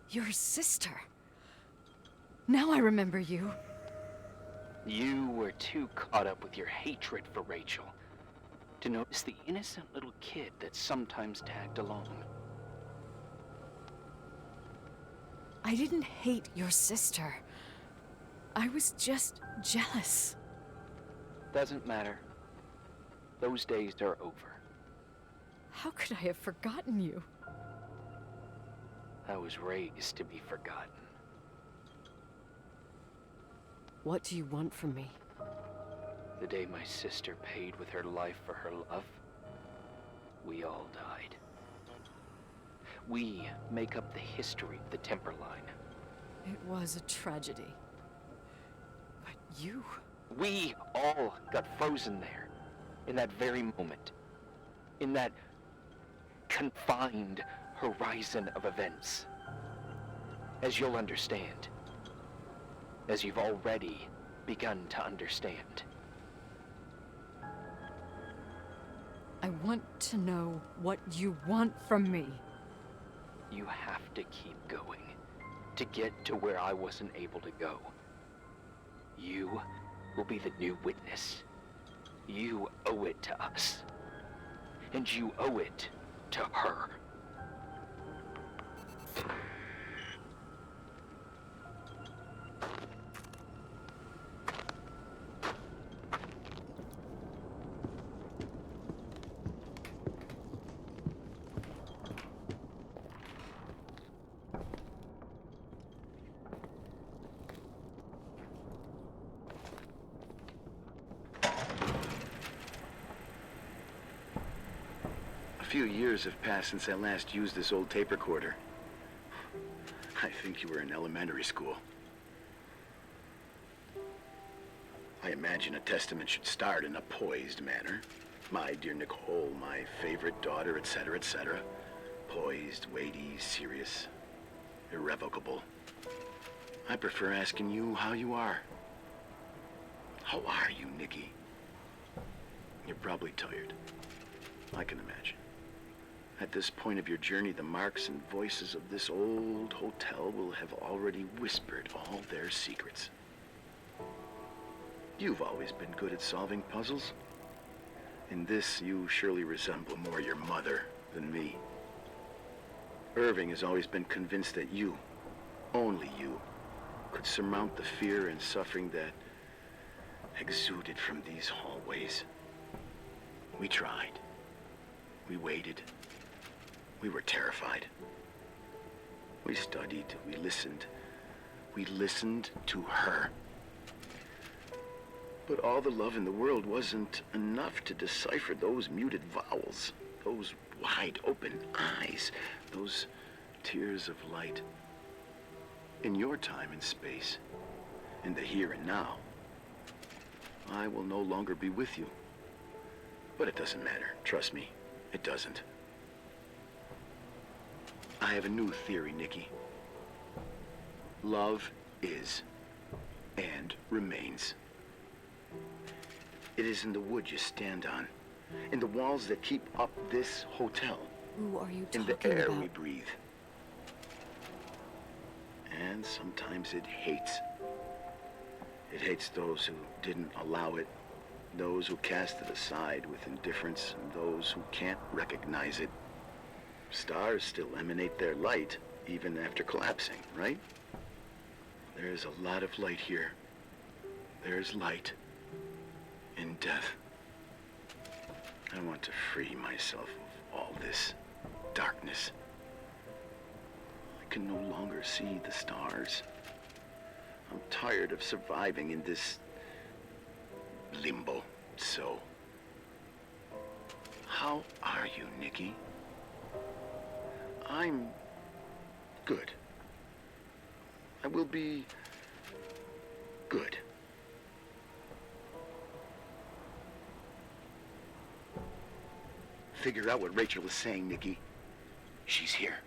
your sister. Now I remember you. You were too caught up with your hatred for Rachel to notice the innocent little kid that sometimes tagged along. I didn't hate your sister. I was just jealous. Doesn't matter. Those days are over. How could I have forgotten you? I was raised to be forgotten. What do you want from me? The day my sister paid with her life for her love, we all died. We make up the history of the Timberline. It was a tragedy. But you... We all got frozen there, in that very moment. In that confined horizon of events. As you'll understand. As you've already begun to understand. I want to know what you want from me. You have to keep going to get to where I wasn't able to go. You will be the new witness. You owe it to us. And you owe it to her. A few years have passed since I last used this old tape recorder. I think you were in elementary school. I imagine a testament should start in a poised manner. My dear Nicole, my favorite daughter, etc., etc. Poised, weighty, serious, irrevocable. I prefer asking you how you are. How are you, Nikki? You're probably tired. I can imagine. At this point of your journey, the marks and voices of this old hotel will have already whispered all their secrets. You've always been good at solving puzzles. In this, you surely resemble more your mother than me. Irving has always been convinced that you, only you, could surmount the fear and suffering that exuded from these hallways. We tried. We waited. We were terrified. We studied. We listened. We listened to her. But all the love in the world wasn't enough to decipher those muted vowels, those wide open eyes, those tears of light. In your time and space, in the here and now, I will no longer be with you. But it doesn't matter. Trust me, it doesn't. I have a new theory, Nikki. Love is and remains. It is in the wood you stand on, in the walls that keep up this hotel, Who are you talking in the air about? we breathe. And sometimes it hates. It hates those who didn't allow it, those who cast it aside with indifference, and those who can't recognize it. Stars still emanate their light, even after collapsing, right? There's a lot of light here. There's light in death. I want to free myself of all this darkness. I can no longer see the stars. I'm tired of surviving in this limbo. So, how are you, Nikki? I'm good. I will be good. Figure out what Rachel is saying, Nikki. She's here.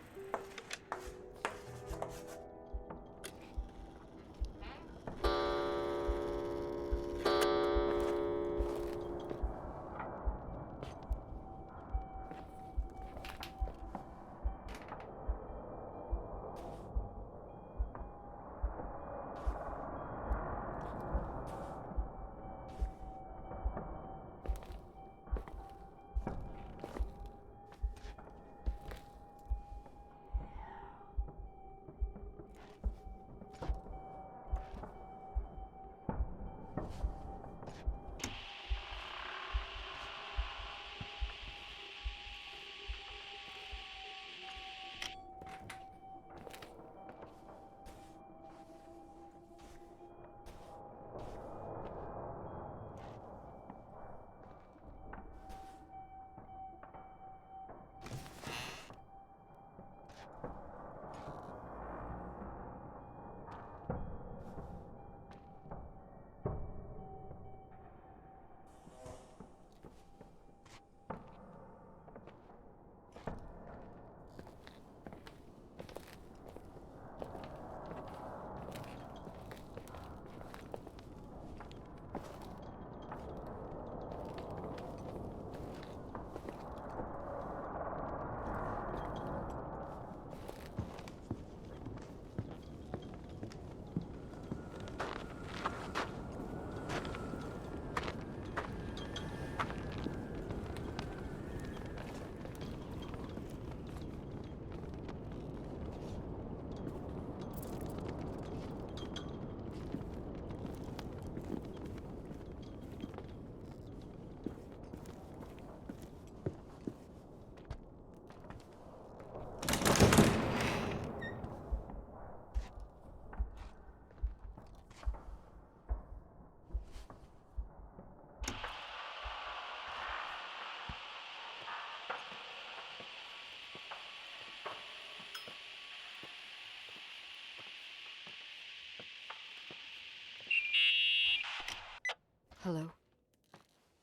Hello?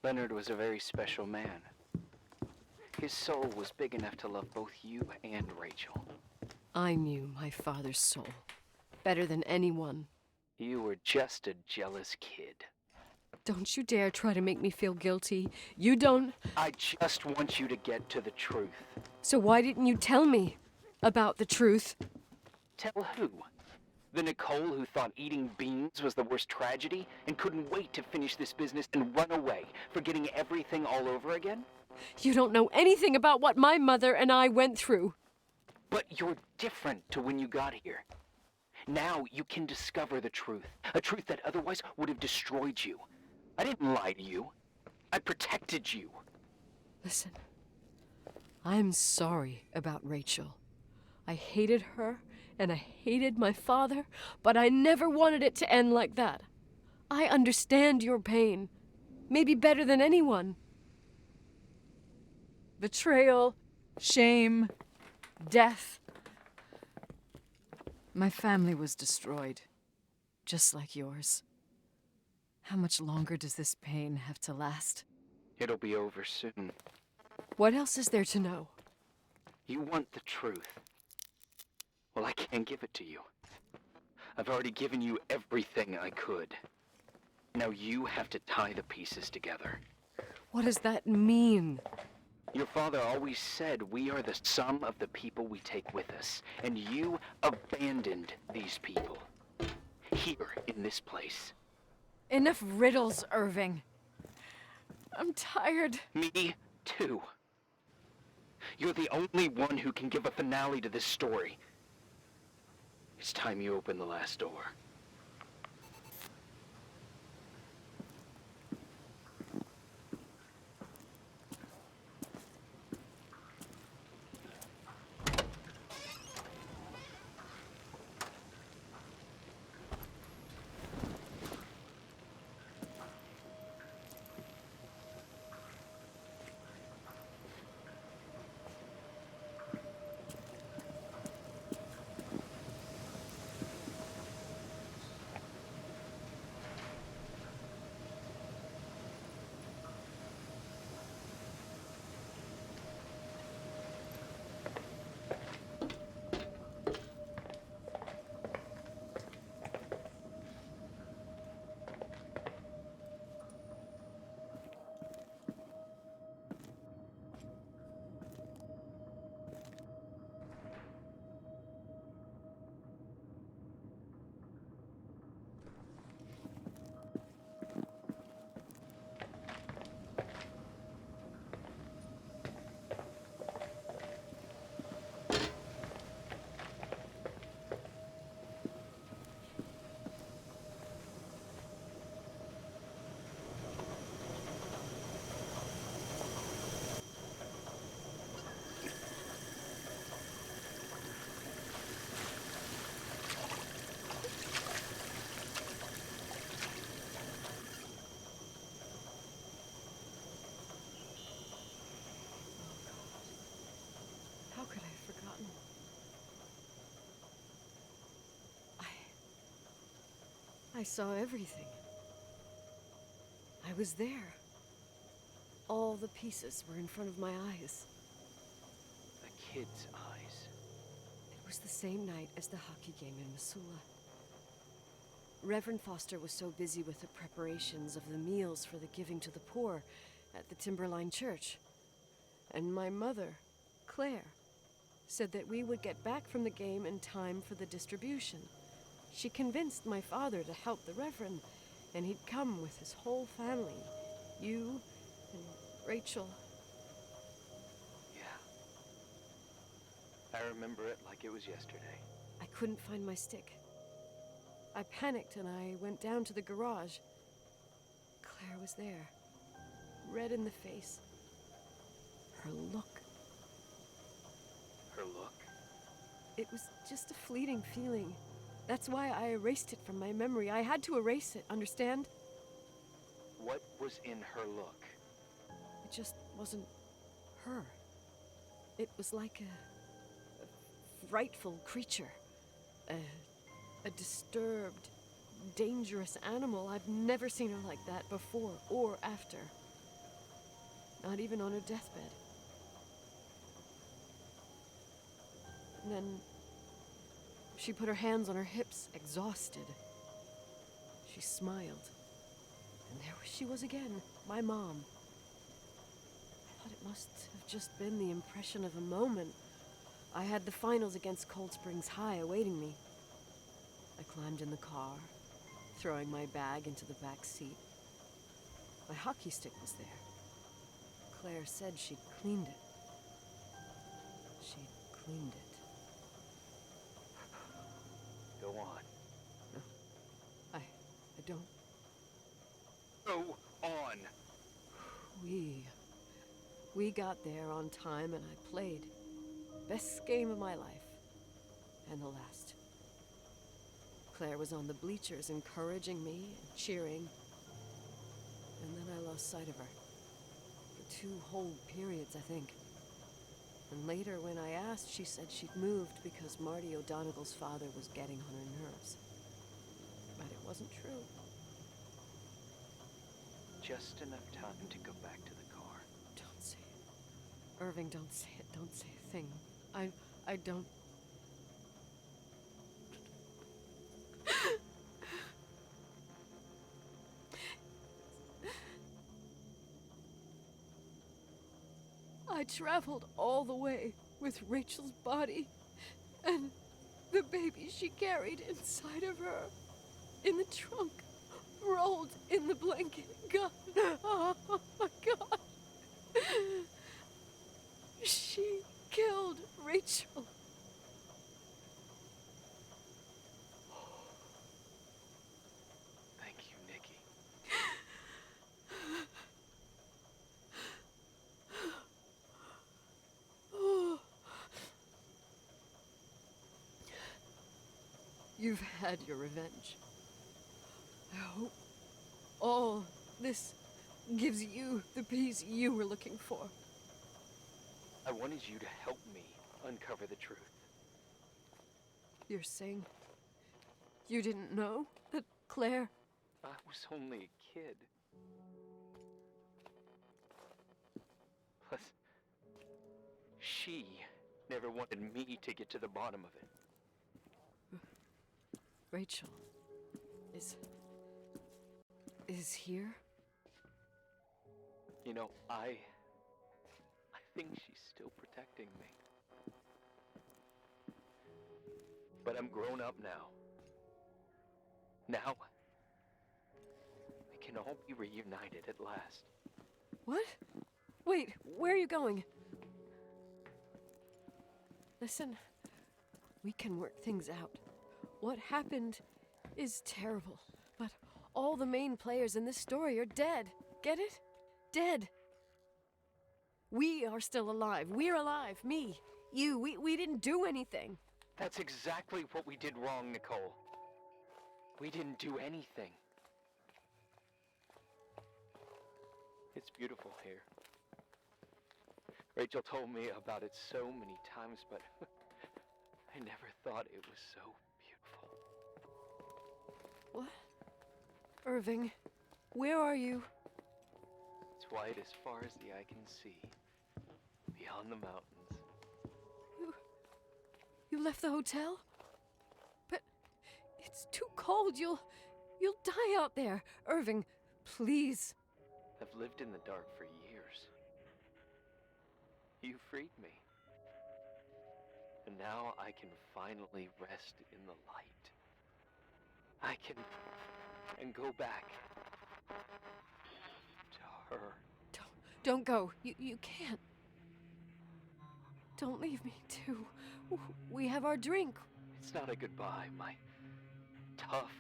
Leonard was a very special man. His soul was big enough to love both you and Rachel. I knew my father's soul better than anyone. You were just a jealous kid. Don't you dare try to make me feel guilty. You don't... I just want you to get to the truth. So why didn't you tell me about the truth? Tell who? The Nicole who thought eating beans was the worst tragedy and couldn't wait to finish this business and run away, forgetting everything all over again? You don't know anything about what my mother and I went through. But you're different to when you got here. Now you can discover the truth, a truth that otherwise would have destroyed you. I didn't lie to you. I protected you. Listen, I'm sorry about Rachel. I hated her, and I hated my father, but I never wanted it to end like that. I understand your pain, maybe better than anyone. Betrayal, shame, death. My family was destroyed, just like yours. How much longer does this pain have to last? It'll be over soon. What else is there to know? You want the truth. Well, I can't give it to you. I've already given you everything I could. Now you have to tie the pieces together. What does that mean? Your father always said we are the sum of the people we take with us, and you abandoned these people. Here, in this place. Enough riddles, Irving. I'm tired. Me, too. You're the only one who can give a finale to this story. It's time you open the last door. How could I have forgotten? I saw everything. I was there. All the pieces were in front of my eyes. A kid's eyes. It was the same night as the hockey game in Missoula. Reverend Foster was so busy with the preparations of the meals for the giving to the poor at the Timberline Church. And my mother, Claire, said that we would get back from the game in time for the distribution. She convinced my father to help the Reverend, and he'd come with his whole family. You and Rachel. Yeah. I remember it like it was yesterday. I couldn't find my stick. I panicked and I went down to the garage. Claire was there, red in the face. Her look. Her look? It was just a fleeting feeling. That's why I erased it from my memory. I had to erase it, understand? What was in her look? It just wasn't her. It was like a frightful creature. A disturbed, dangerous animal. I've never seen her like that before or after. Not even on her deathbed. And then she put her hands on her hips, exhausted. She smiled. And there she was again, my mom. I thought it must have just been the impression of a moment. I had the finals against Cold Springs High awaiting me. I climbed in the car, throwing my bag into the back seat. My hockey stick was there. Claire said she'd cleaned it. She'd cleaned it. Go on. No, I don't. Go on. We got there on time and I played. Best game of my life. And the last. Claire was on the bleachers encouraging me and cheering. And then I lost sight of her. For 2 whole periods, I think. And later, when I asked, she said she'd moved because Marty O'Donegal's father was getting on her nerves. But it wasn't true. Just enough time to go back to the car. Don't say it. Irving, don't say it. Don't say a thing. I don't... I traveled all the way with Rachel's body and the baby she carried inside of her in the trunk, rolled in the blanket. God, oh my God. She killed Rachel. Thank you, Nikki. You've had your revenge. I hope all this gives you the peace you were looking for. I wanted you to help me uncover the truth. You're saying you didn't know that Claire... I was only a kid. Plus, she never wanted me to get to the bottom of it. Rachel is here? You know, I think she's still protecting me. But I'm grown up now. Now, we can all be reunited at last. What? Wait, where are you going? Listen, we can work things out. What happened is terrible, but all the main players in this story are dead. Get it? Dead. We are still alive. We're alive. Me, you, we didn't do anything. That's exactly what we did wrong, Nicole. We didn't do anything. It's beautiful here. Rachel told me about it so many times, but I never thought it was so beautiful. What? Irving, where are you? It's white as far as the eye can see, beyond the mountains. You left the hotel? But it's too cold. You'll die out there. Irving, please. I've lived in the dark for years. You freed me. And now I can finally rest in the light. I can go back to her. Don't go. You can't. Don't leave me, too. We have our drink. It's not a goodbye, my tough,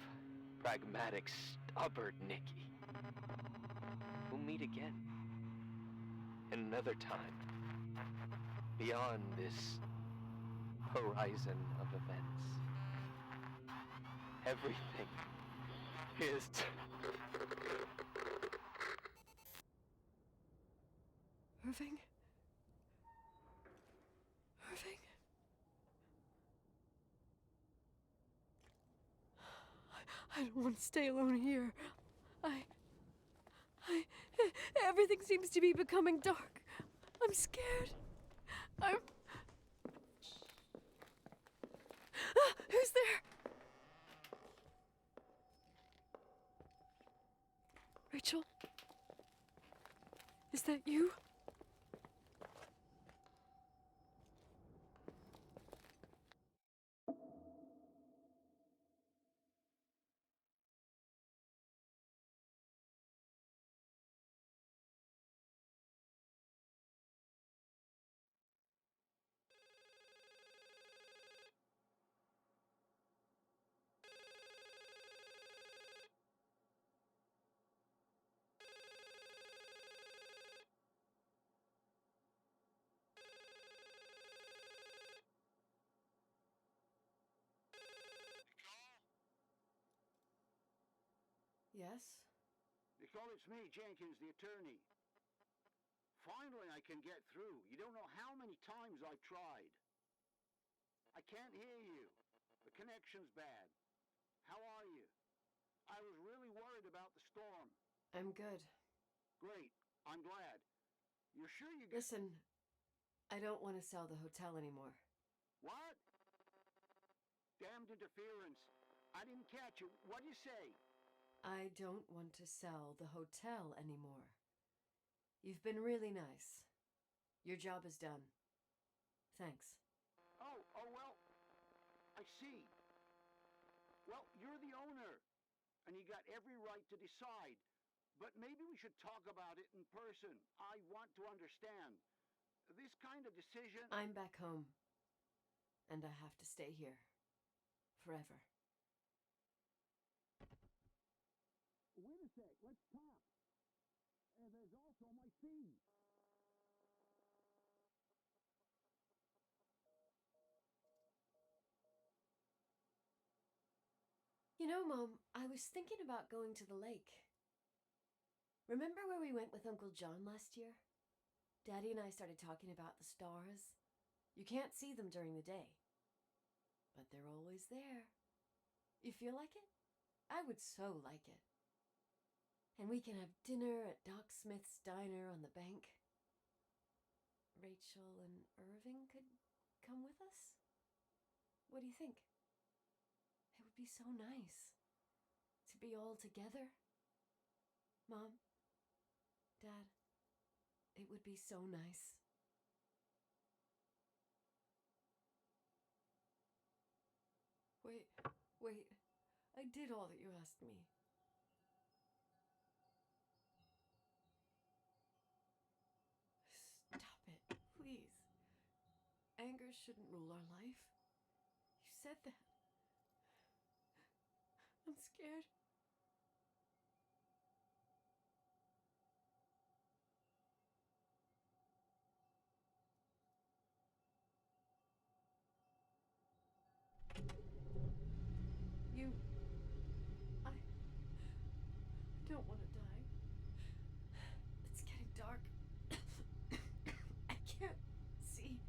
pragmatic, stubborn Nikki. We'll meet again. Another time. Beyond this horizon of events. Everything is... Irving? Irving? I don't want to stay alone here. Everything seems to be becoming dark. I'm scared. Who's there? Rachel? Is that you? Yes? Nicole, it's me, Jenkins, the attorney. Finally, I can get through. You don't know how many times I've tried. I can't hear you. The connection's bad. How are you? I was really worried about the storm. I'm good. Great. I'm glad. You're sure you get... Listen, I don't want to sell the hotel anymore. What? Damned interference. I didn't catch you. What'd you say? I don't want to sell the hotel anymore. You've been really nice. Your job is done. Thanks. Oh, well, I see. Well, you're the owner, and you got every right to decide. But maybe we should talk about it in person. I want to understand. This kind of decision... I'm back home, and I have to stay here. Forever. Wait a sec, let's talk. There's also my fee. You know, Mom, I was thinking about going to the lake. Remember where we went with Uncle John last year? Daddy and I started talking about the stars. You can't see them during the day, but they're always there. You feel like it? I would so like it. And we can have dinner at Doc Smith's diner on the bank. Rachel and Irving could come with us? What do you think? It would be so nice to be all together. Mom, Dad, it would be so nice. Wait, I did all that you asked me. Stop it, please. Anger shouldn't rule our life. You said that. I'm scared. I don't want to die. It's getting dark. I can't see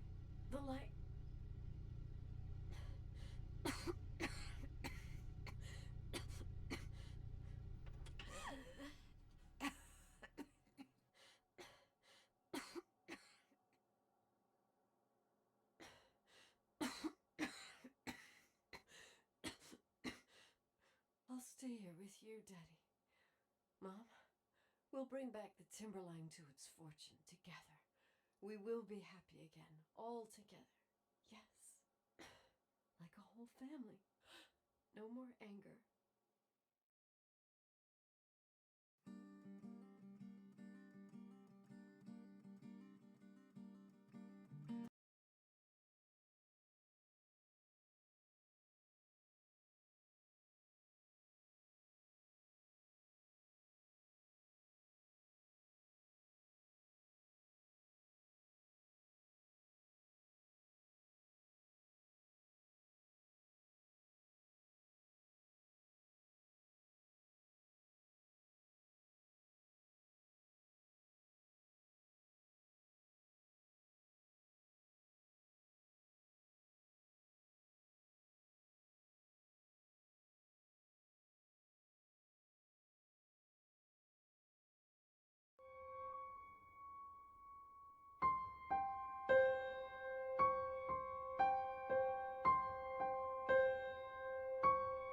the light. I'll stay here with you, Daddy. Mom, we'll bring back the Timberline to its fortune together. We will be happy again, all together. Yes. Like a whole family. No more anger.